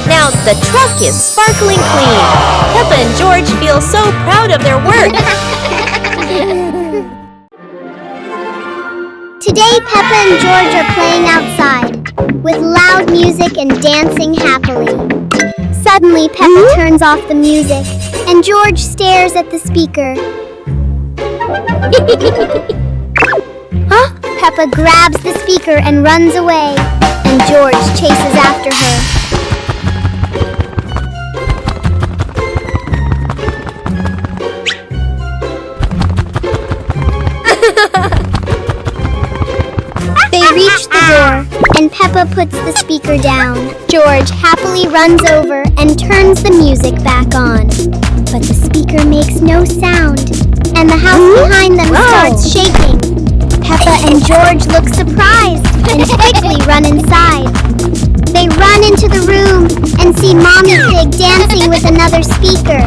Now the truck is sparkling clean. Peppa and George feel so proud of their work. Today, Peppa and George are playing outside with loud music and dancing happily. Suddenly, Peppa turns off the music and George stares at the speaker. Peppa grabs the speaker and runs away, and George chases after her. They reach the door, and Peppa puts the speaker down. George happily runs over and turns the music back on. But the speaker makes no sound, and the house behind them starts shaking. Peppa and George look surprised and quickly run inside. They run into the room and see Mommy Pig dancing with another speaker.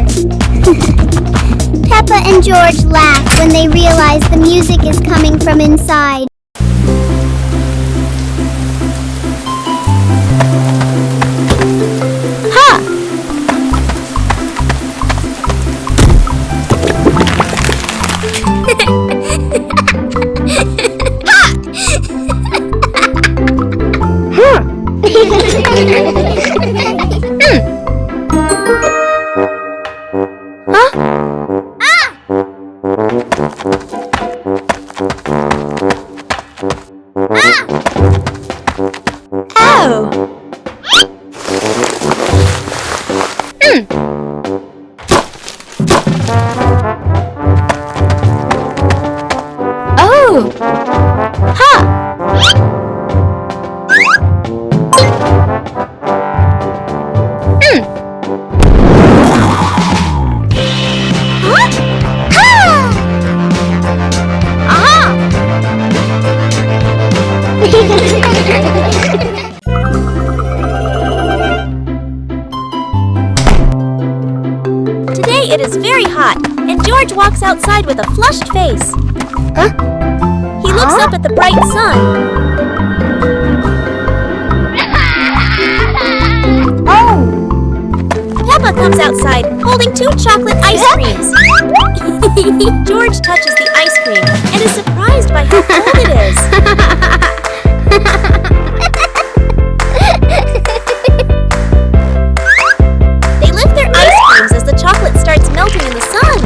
Peppa and George laugh when they realize the music is coming from inside. walks outside with a flushed face. He looks up at the bright sun. Peppa comes outside holding 2 chocolate ice creams. George touches the ice cream and is surprised by how cold it is. They lift their ice creams as the chocolate starts melting in the sun.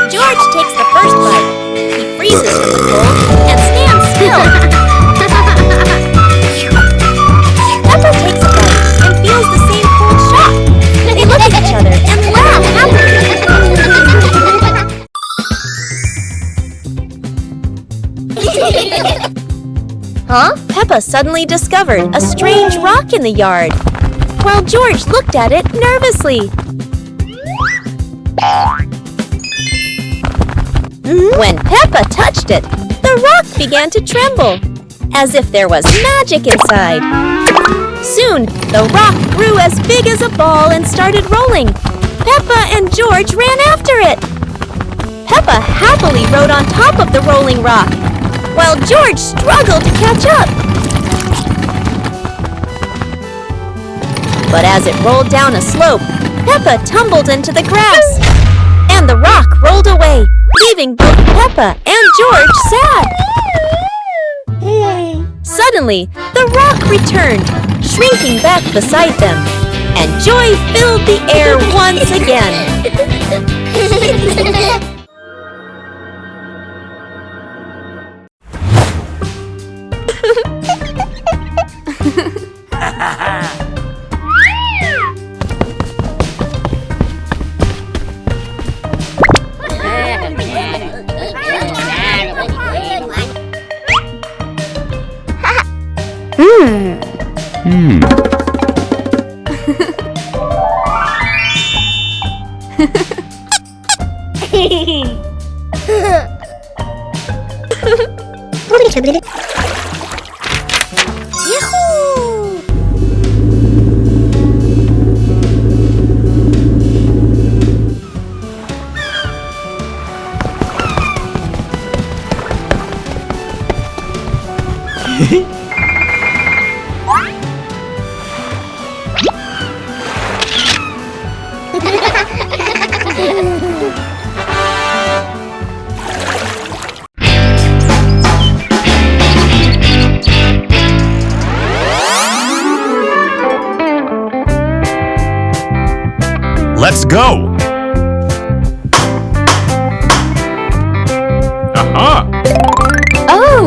George takes the first bite. He freezes from the cold and stands still. Peppa takes a bite and feels the same cold shock. They look at each other and laugh happily. Huh? Peppa suddenly discovered a strange rock in the yard, while George looked at it nervously. When Peppa touched it, the rock began to tremble, as if there was magic inside. Soon, the rock grew as big as a ball and started rolling. Peppa and George ran after it. Peppa happily rode on top of the rolling rock, while George struggled to catch up. But as it rolled down a slope, Peppa tumbled into the grass, and the rock rolled away, leaving both Peppa and George sad. Suddenly, the rock returned, shrinking back beside them, and joy filled the air once again. Let's go! Oh!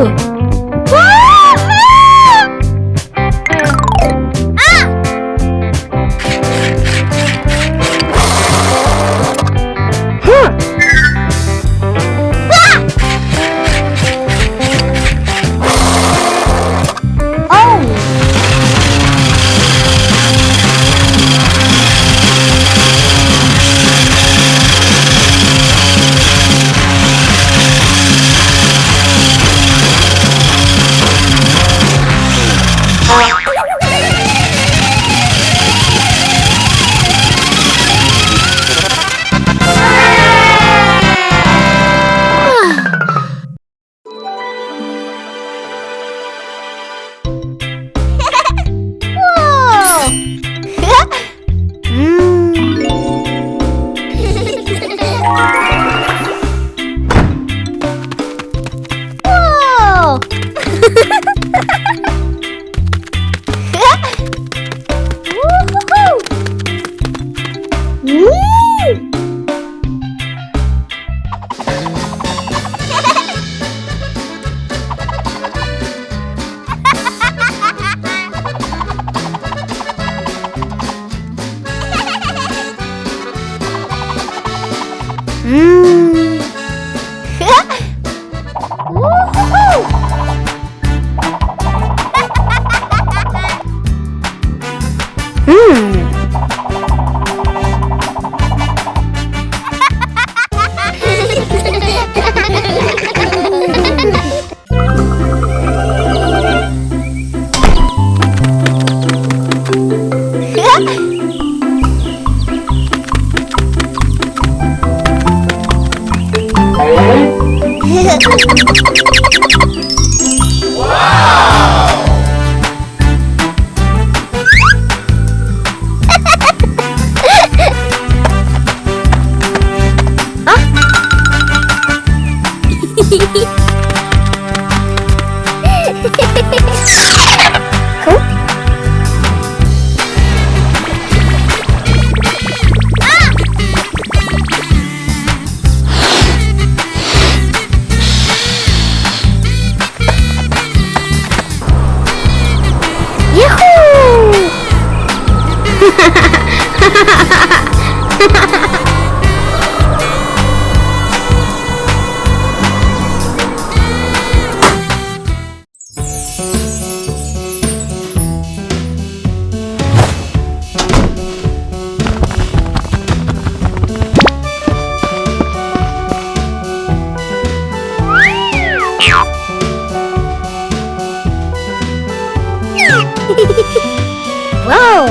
Whoa!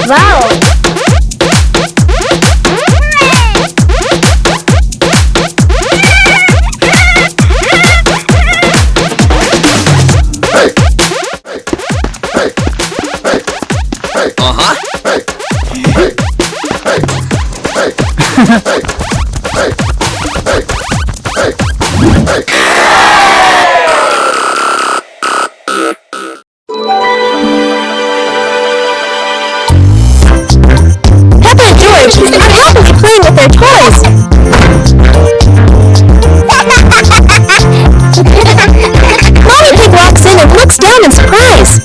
Wow! Peppa and George are happily playing with their toys. Mommy Pig walks in and looks down in surprise.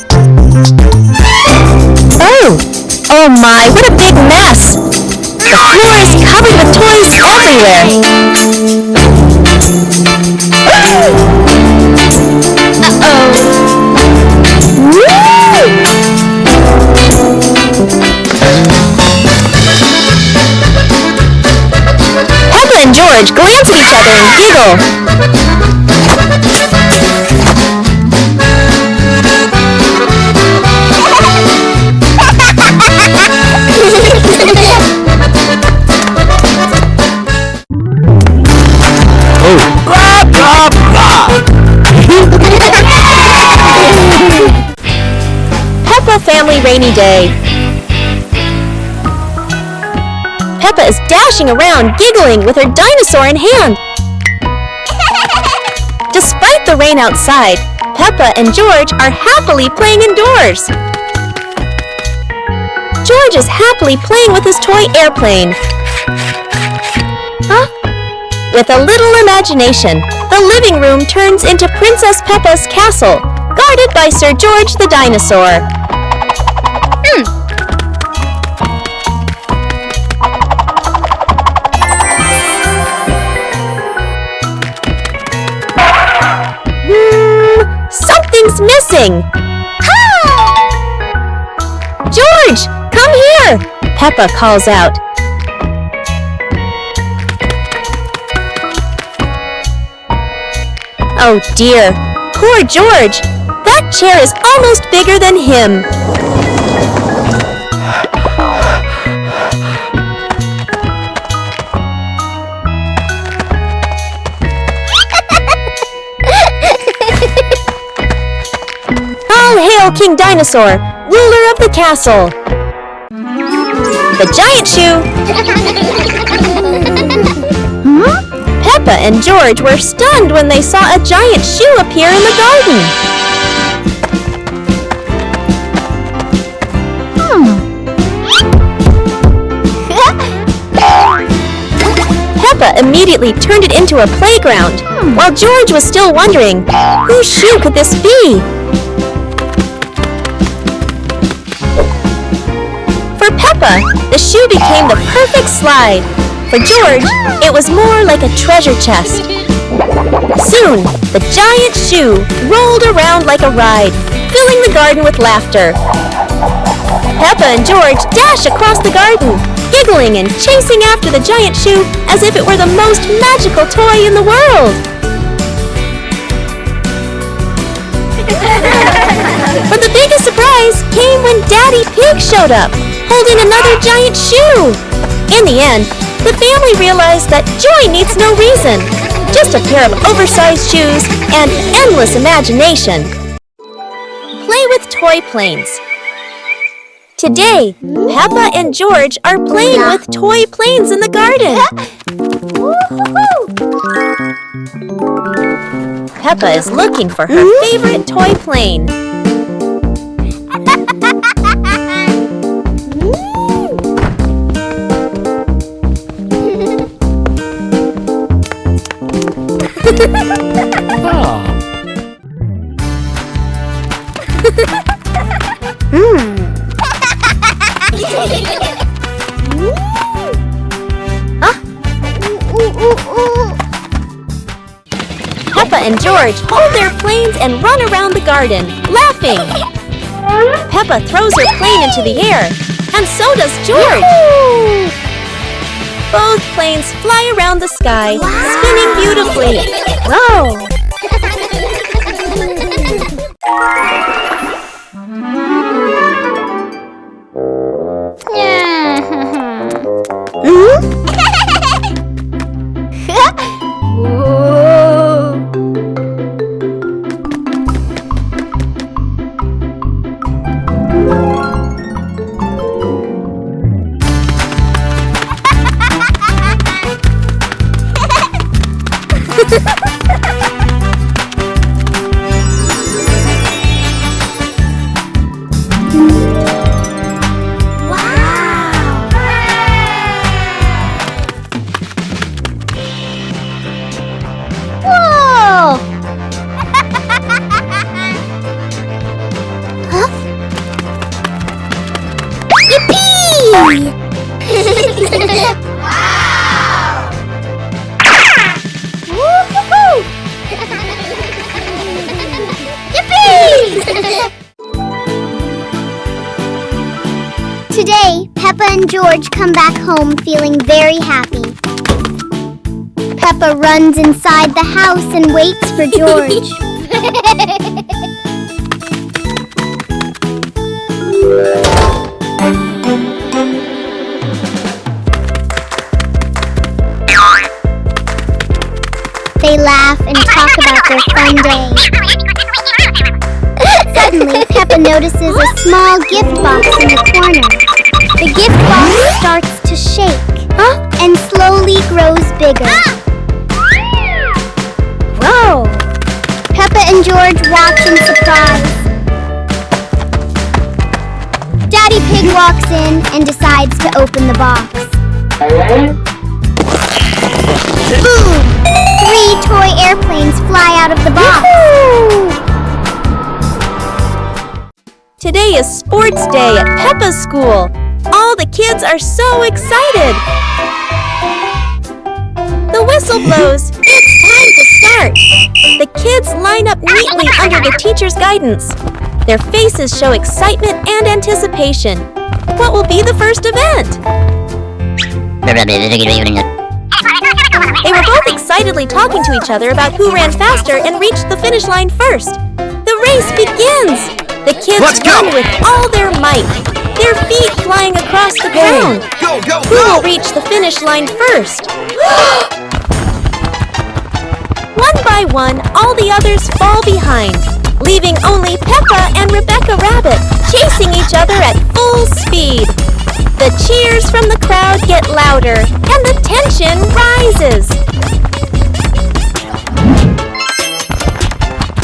Oh my, what a big mess! The floor is covered with toys everywhere. Peppa and George glance at each other and giggle. Peppa Family Rainy Day. Peppa is dashing around, giggling with her dinosaur in hand. Despite the rain outside, Peppa and George are happily playing indoors. George is happily playing with his toy airplane. With a little imagination, the living room turns into Princess Peppa's castle, guarded by Sir George the dinosaur. Something's missing! George, come here! Peppa calls out. Oh dear, poor George! That chair is almost bigger than him. All hail King Dinosaur, ruler of the castle! The giant shoe! Peppa and George were stunned when they saw a giant shoe appear in the garden. Peppa immediately turned it into a playground, while George was still wondering, whose shoe could this be? For Peppa, the shoe became the perfect slide. For George, it was more like a treasure chest. Soon, the giant shoe rolled around like a ride, filling the garden with laughter. Peppa and George dash across the garden, giggling and chasing after the giant shoe as if it were the most magical toy in the world. But the biggest surprise came when Daddy Pig showed up, holding another giant shoe. In the end, the family realized that joy needs no reason. Just a pair of oversized shoes and endless imagination. Play with toy planes. Today, Peppa and George are playing with toy planes in the garden. Peppa is looking for her favorite toy plane. Peppa and George hold their planes and run around the garden, laughing. Peppa throws her plane into the air, and so does George. Both planes fly around the sky, spinning beautifully. Whoa! Today, Peppa and George come back home feeling very happy. Peppa runs inside the house and waits for George. They laugh and talk about their fun day. Suddenly, Peppa notices a small gift box in the corner. The gift box starts to shake and slowly grows bigger. Whoa! Peppa and George watch in surprise. Daddy Pig walks in and decides to open the box. Boom! 3 toy airplanes fly out of the box. Today is sports day at Peppa's school. All the kids are so excited. The whistle blows. It's time to start. The kids line up neatly under the teacher's guidance. Their faces show excitement and anticipation. What will be the first event? They were both excitedly talking to each other about who ran faster and reached the finish line first. The race begins! The kids run with all their might, their feet flying across the ground. Who will reach the finish line first? One by one, all the others fall behind, leaving only Peppa and Rebecca Rabbit chasing each other at full speed. The cheers from the crowd get louder, and the tension rises.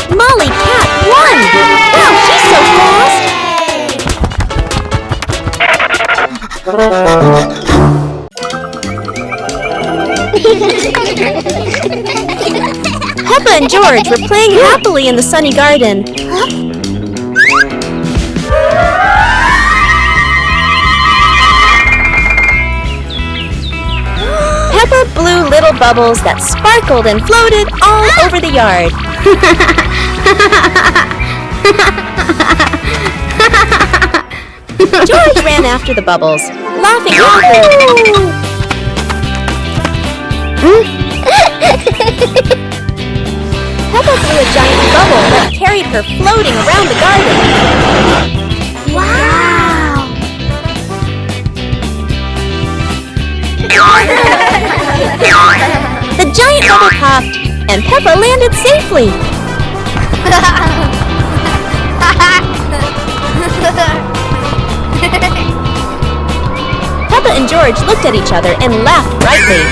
Molly Cat won! Wow, she's so fast! Peppa and George were playing happily in the sunny garden. Peppa blew little bubbles that sparkled and floated all over the yard. George ran after the bubbles, laughing loudly. Peppa blew a giant bubble that carried her floating around the garden. Wow! The giant bubble popped, and Peppa landed safely. Peppa and George looked at each other and laughed brightly.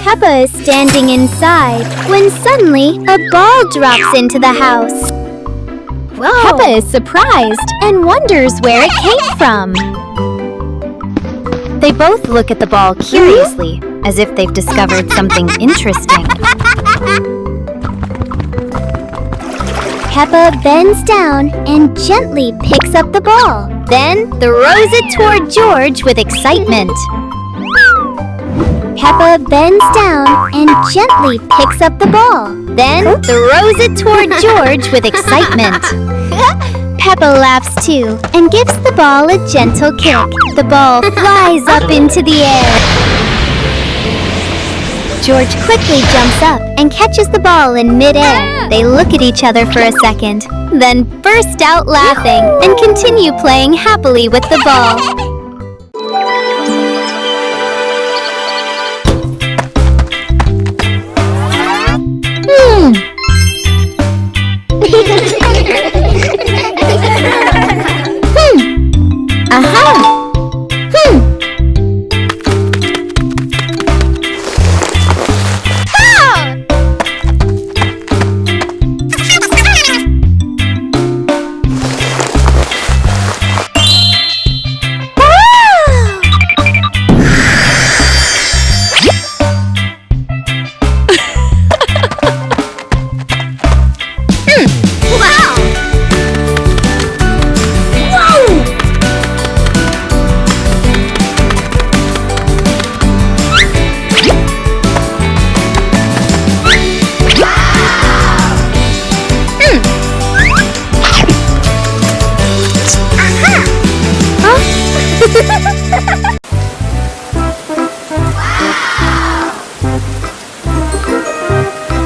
Peppa is standing inside when suddenly a ball drops into the house. Whoa. Peppa is surprised and wonders where it came from. They both look at the ball curiously, as if they've discovered something interesting. Peppa bends down and gently picks up the ball, then throws it toward George with excitement. Peppa bends down and gently picks up the ball, then throws it toward George with excitement. Peppa laughs too and gives the ball a gentle kick. The ball flies up into the air. George quickly jumps up and catches the ball in midair. They look at each other for a second, then burst out laughing and continue playing happily with the ball.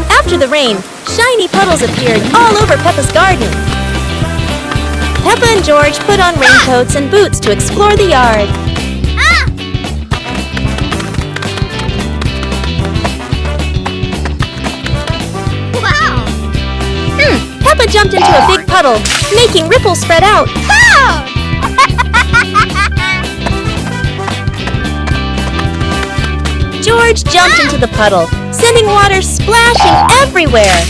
After the rain, shiny puddles appeared all over Peppa's garden. Peppa and George put on raincoats and boots to explore the yard. Peppa jumped into a big puddle, making ripples spread out. George jumped into the puddle, sending water splashing everywhere.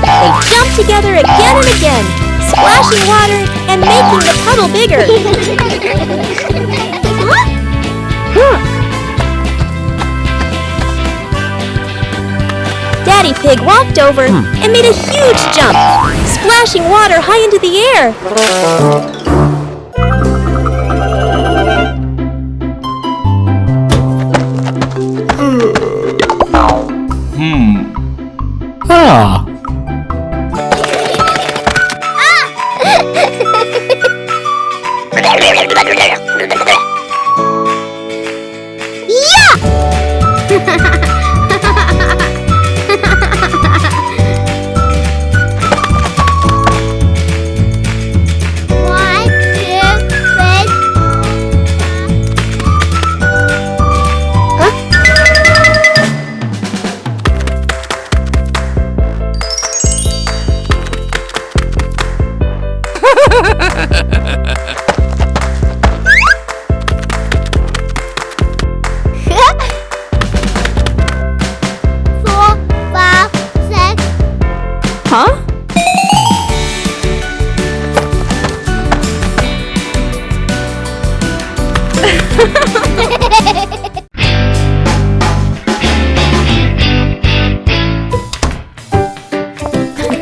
They jumped together again and again, splashing water and making the puddle bigger. Daddy Pig walked over and made a huge jump, splashing water high into the air.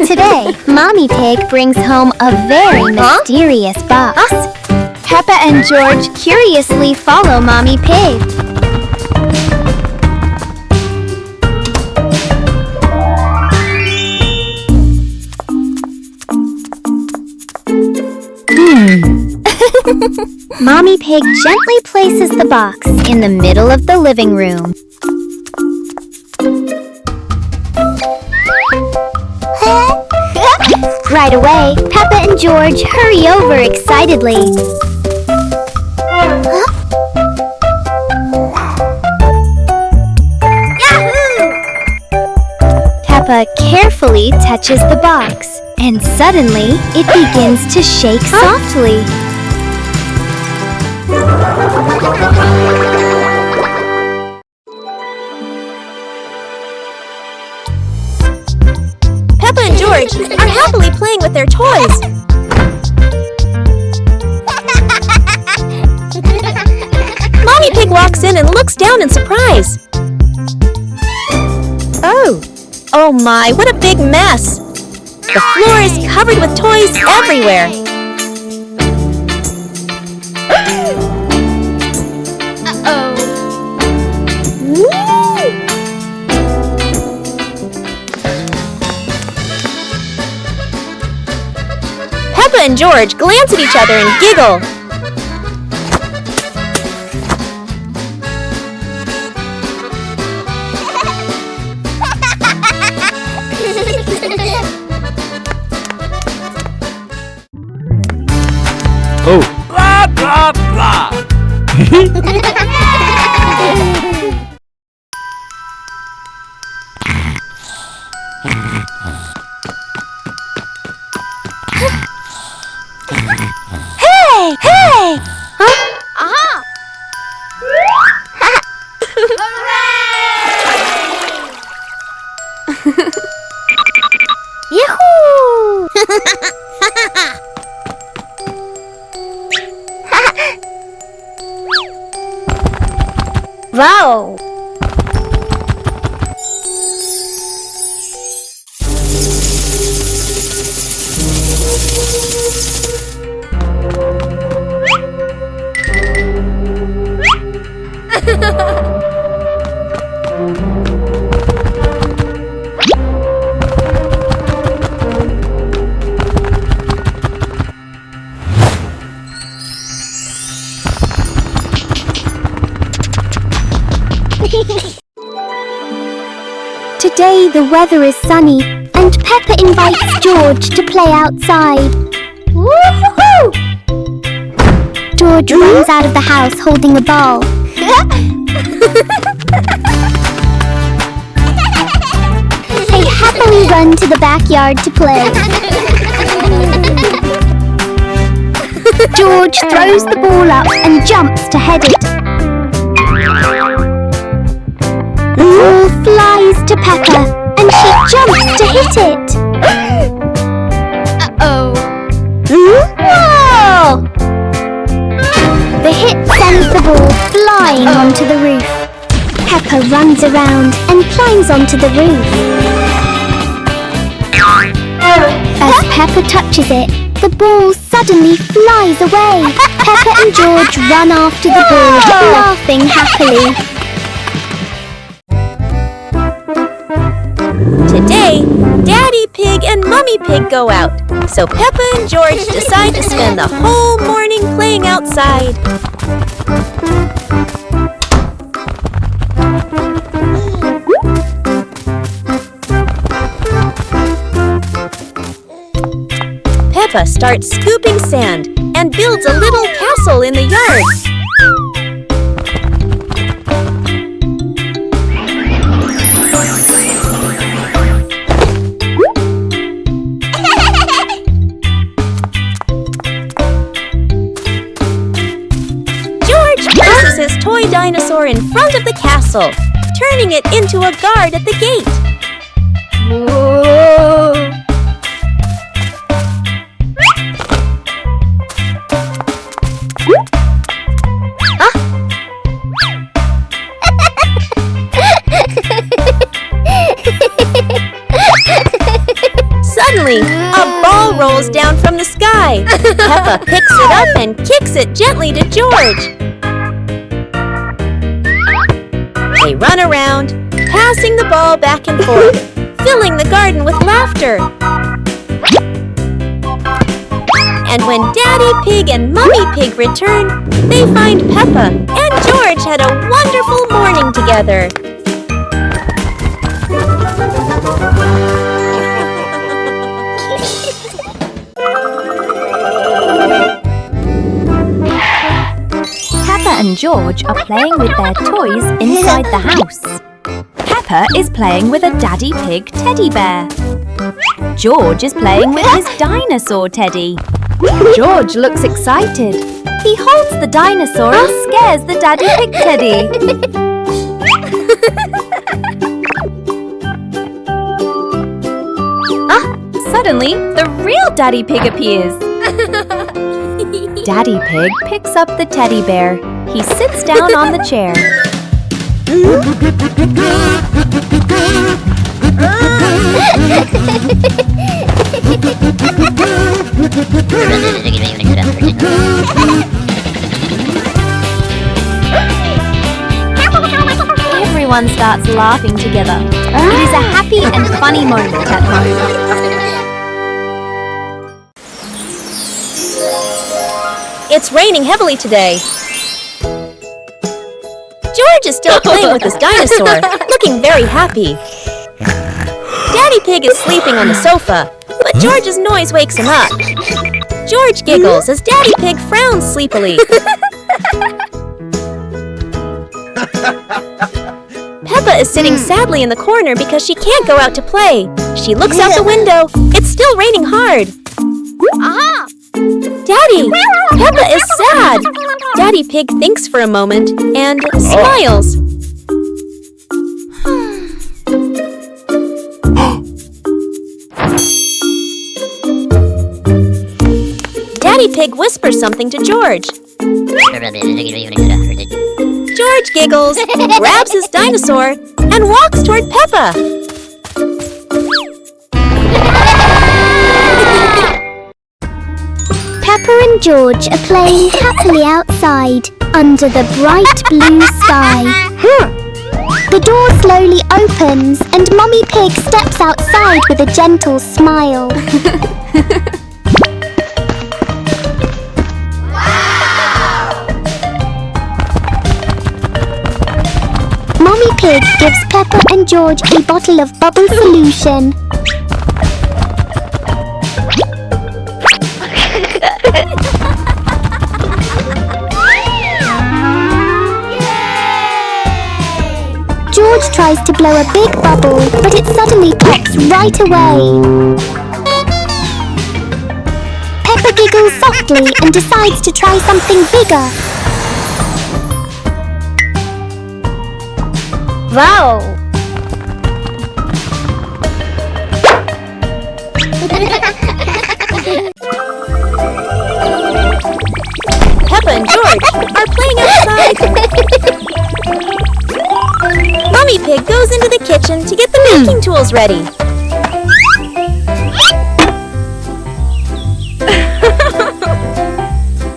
Today, Mommy Pig brings home a very mysterious box. Peppa and George curiously follow Mommy Pig. Mommy Pig gently places the box in the middle of the living room. Right away, Peppa and George hurry over excitedly. Peppa carefully touches the box, and suddenly it begins to shake softly. Peppa and George are happily playing with their toys. Mommy Pig walks in and looks down in surprise. Oh my, what a big mess! The floor is covered with toys everywhere. Peppa and George glance at each other and giggle. Oh, blah, blah, blah. Hey! Hey! Huh? Aha! Yahoo! Wow! Today the weather is sunny and Peppa invites George to play outside. Woo-hoo-hoo! George runs out of the house holding a ball. They happily run to the backyard to play. George throws the ball up and jumps to head it. The ball flies to Peppa and she jumps to hit it. Uh-oh. Whoa! The hit sends the ball flying onto the roof. Peppa runs around and climbs onto the roof. As Peppa touches it, the ball suddenly flies away. Peppa and George run after the ball, laughing happily. Today, Daddy Pig and Mummy Pig go out, so Peppa and George decide to spend the whole morning playing outside. Peppa starts scooping sand and builds a little castle in the yard. His toy dinosaur in front of the castle, turning it into a guard at the gate. Whoa. Suddenly, a ball rolls down from the sky. Peppa picks it up and kicks it gently to George. They run around, passing the ball back and forth, filling the garden with laughter. And when Daddy Pig and Mummy Pig return, they find Peppa and George had a wonderful morning together. George are playing with their toys inside the house. Peppa is playing with a Daddy Pig teddy bear. George is playing with his dinosaur teddy. George looks excited. He holds the dinosaur and scares the Daddy Pig teddy. Suddenly, the real Daddy Pig appears. Daddy Pig picks up the teddy bear. He sits down on the chair. Everyone starts laughing together. It is a happy and funny moment at home. It's raining heavily today. George is still playing with his dinosaur, looking very happy. Daddy Pig is sleeping on the sofa, but George's noise wakes him up. George giggles as Daddy Pig frowns sleepily. Peppa is sitting sadly in the corner because she can't go out to play. She looks out the window. It's still raining hard. Daddy, Peppa is sad. Daddy Pig thinks for a moment and smiles. Daddy Pig whispers something to George. George giggles, grabs his dinosaur, and walks toward Peppa. Peppa and George are playing happily outside under the bright blue sky. The door slowly opens and Mummy Pig steps outside with a gentle smile. Mummy Pig gives Peppa and George a bottle of bubble solution. George tries to blow a big bubble, but it suddenly pops right away. Peppa giggles softly and decides to try something bigger. Wow! Peppa and George are playing outside. Mummy Pig goes into the kitchen to get the baking tools ready.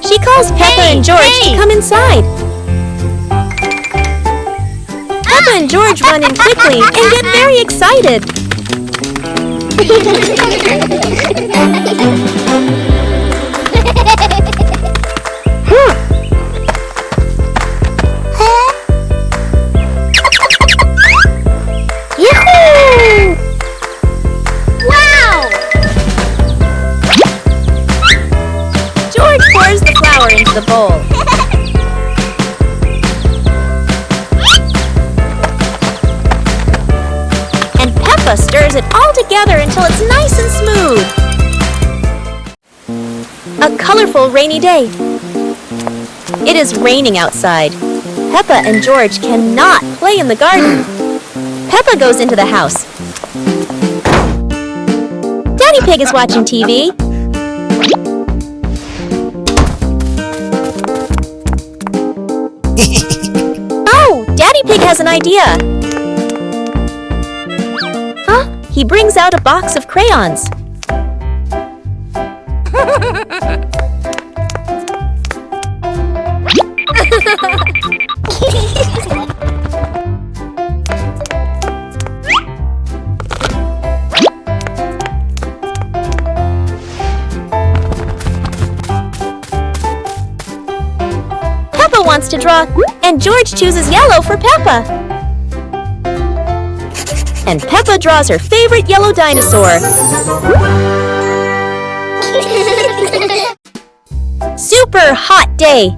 She calls Peppa and George to come inside. Peppa and George run in quickly and get very excited. Yahoo! Wow! George pours the flour into the bowl. And Peppa stirs it all together until it's nice and smooth. A colorful rainy day. It is raining outside. Peppa and George cannot play in the garden. Peppa goes into the house. Daddy Pig is watching TV. Oh, Daddy Pig has an idea. Huh? He brings out a box of crayons. Peppa wants to draw, and George chooses yellow for Peppa. And Peppa draws her favorite yellow dinosaur. Super hot day.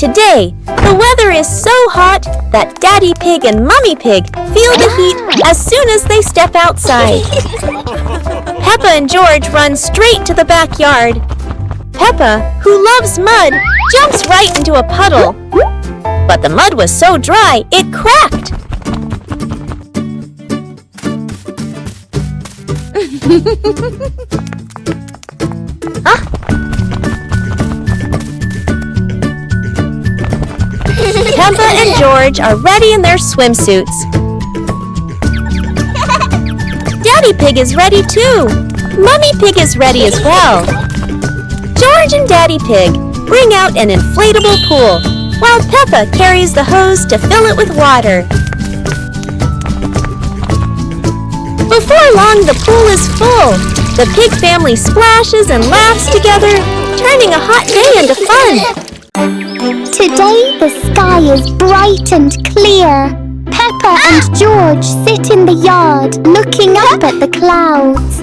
Today, the weather is so hot that Daddy Pig and Mummy Pig feel the heat as soon as they step outside. Peppa and George run straight to the backyard. Peppa, who loves mud, jumps right into a puddle. But the mud was so dry, it cracked. Peppa and George are ready in their swimsuits. Daddy Pig is ready too. Mummy Pig is ready as well. George and Daddy Pig bring out an inflatable pool, while Peppa carries the hose to fill it with water. Before long, the pool is full. The pig family splashes and laughs together, turning a hot day into fun. Today the sky is bright and clear. Peppa and George sit in the yard, looking up at the clouds.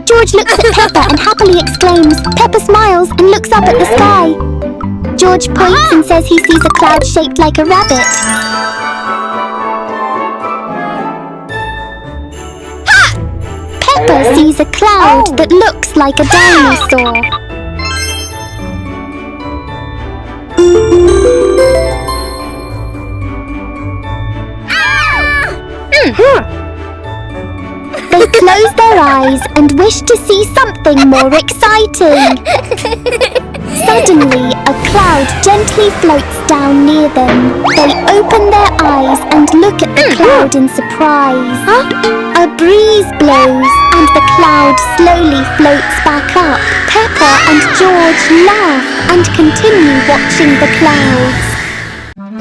George looks at Peppa and happily exclaims. Peppa smiles and looks up at the sky. George points and says he sees a cloud shaped like a rabbit. Peppa sees a cloud that looks like a dinosaur. They close their eyes and wish to see something more exciting. Suddenly, a cloud gently floats down near them. They open their eyes and look at the cloud in surprise. A breeze blows and the cloud slowly floats back up. Peppa and George laugh and continue watching the clouds.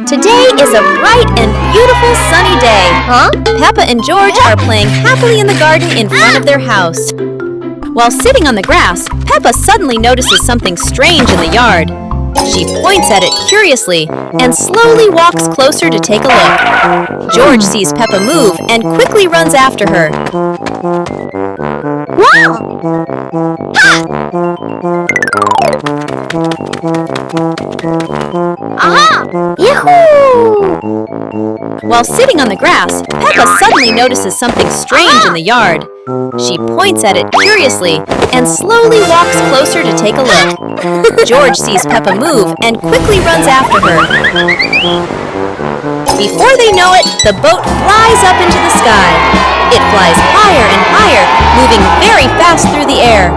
Today is a bright and beautiful sunny day. Peppa and George are playing happily in the garden in front of their house. While sitting on the grass, Peppa suddenly notices something strange in the yard. She points at it curiously and slowly walks closer to take a look. George sees Peppa move and quickly runs after her. While sitting on the grass, Peppa suddenly notices something strange in the yard. She points at it curiously and slowly walks closer to take a look. George sees Peppa move and quickly runs after her. Before they know it, the boat flies up into the sky. It flies higher and higher, moving very fast through the air.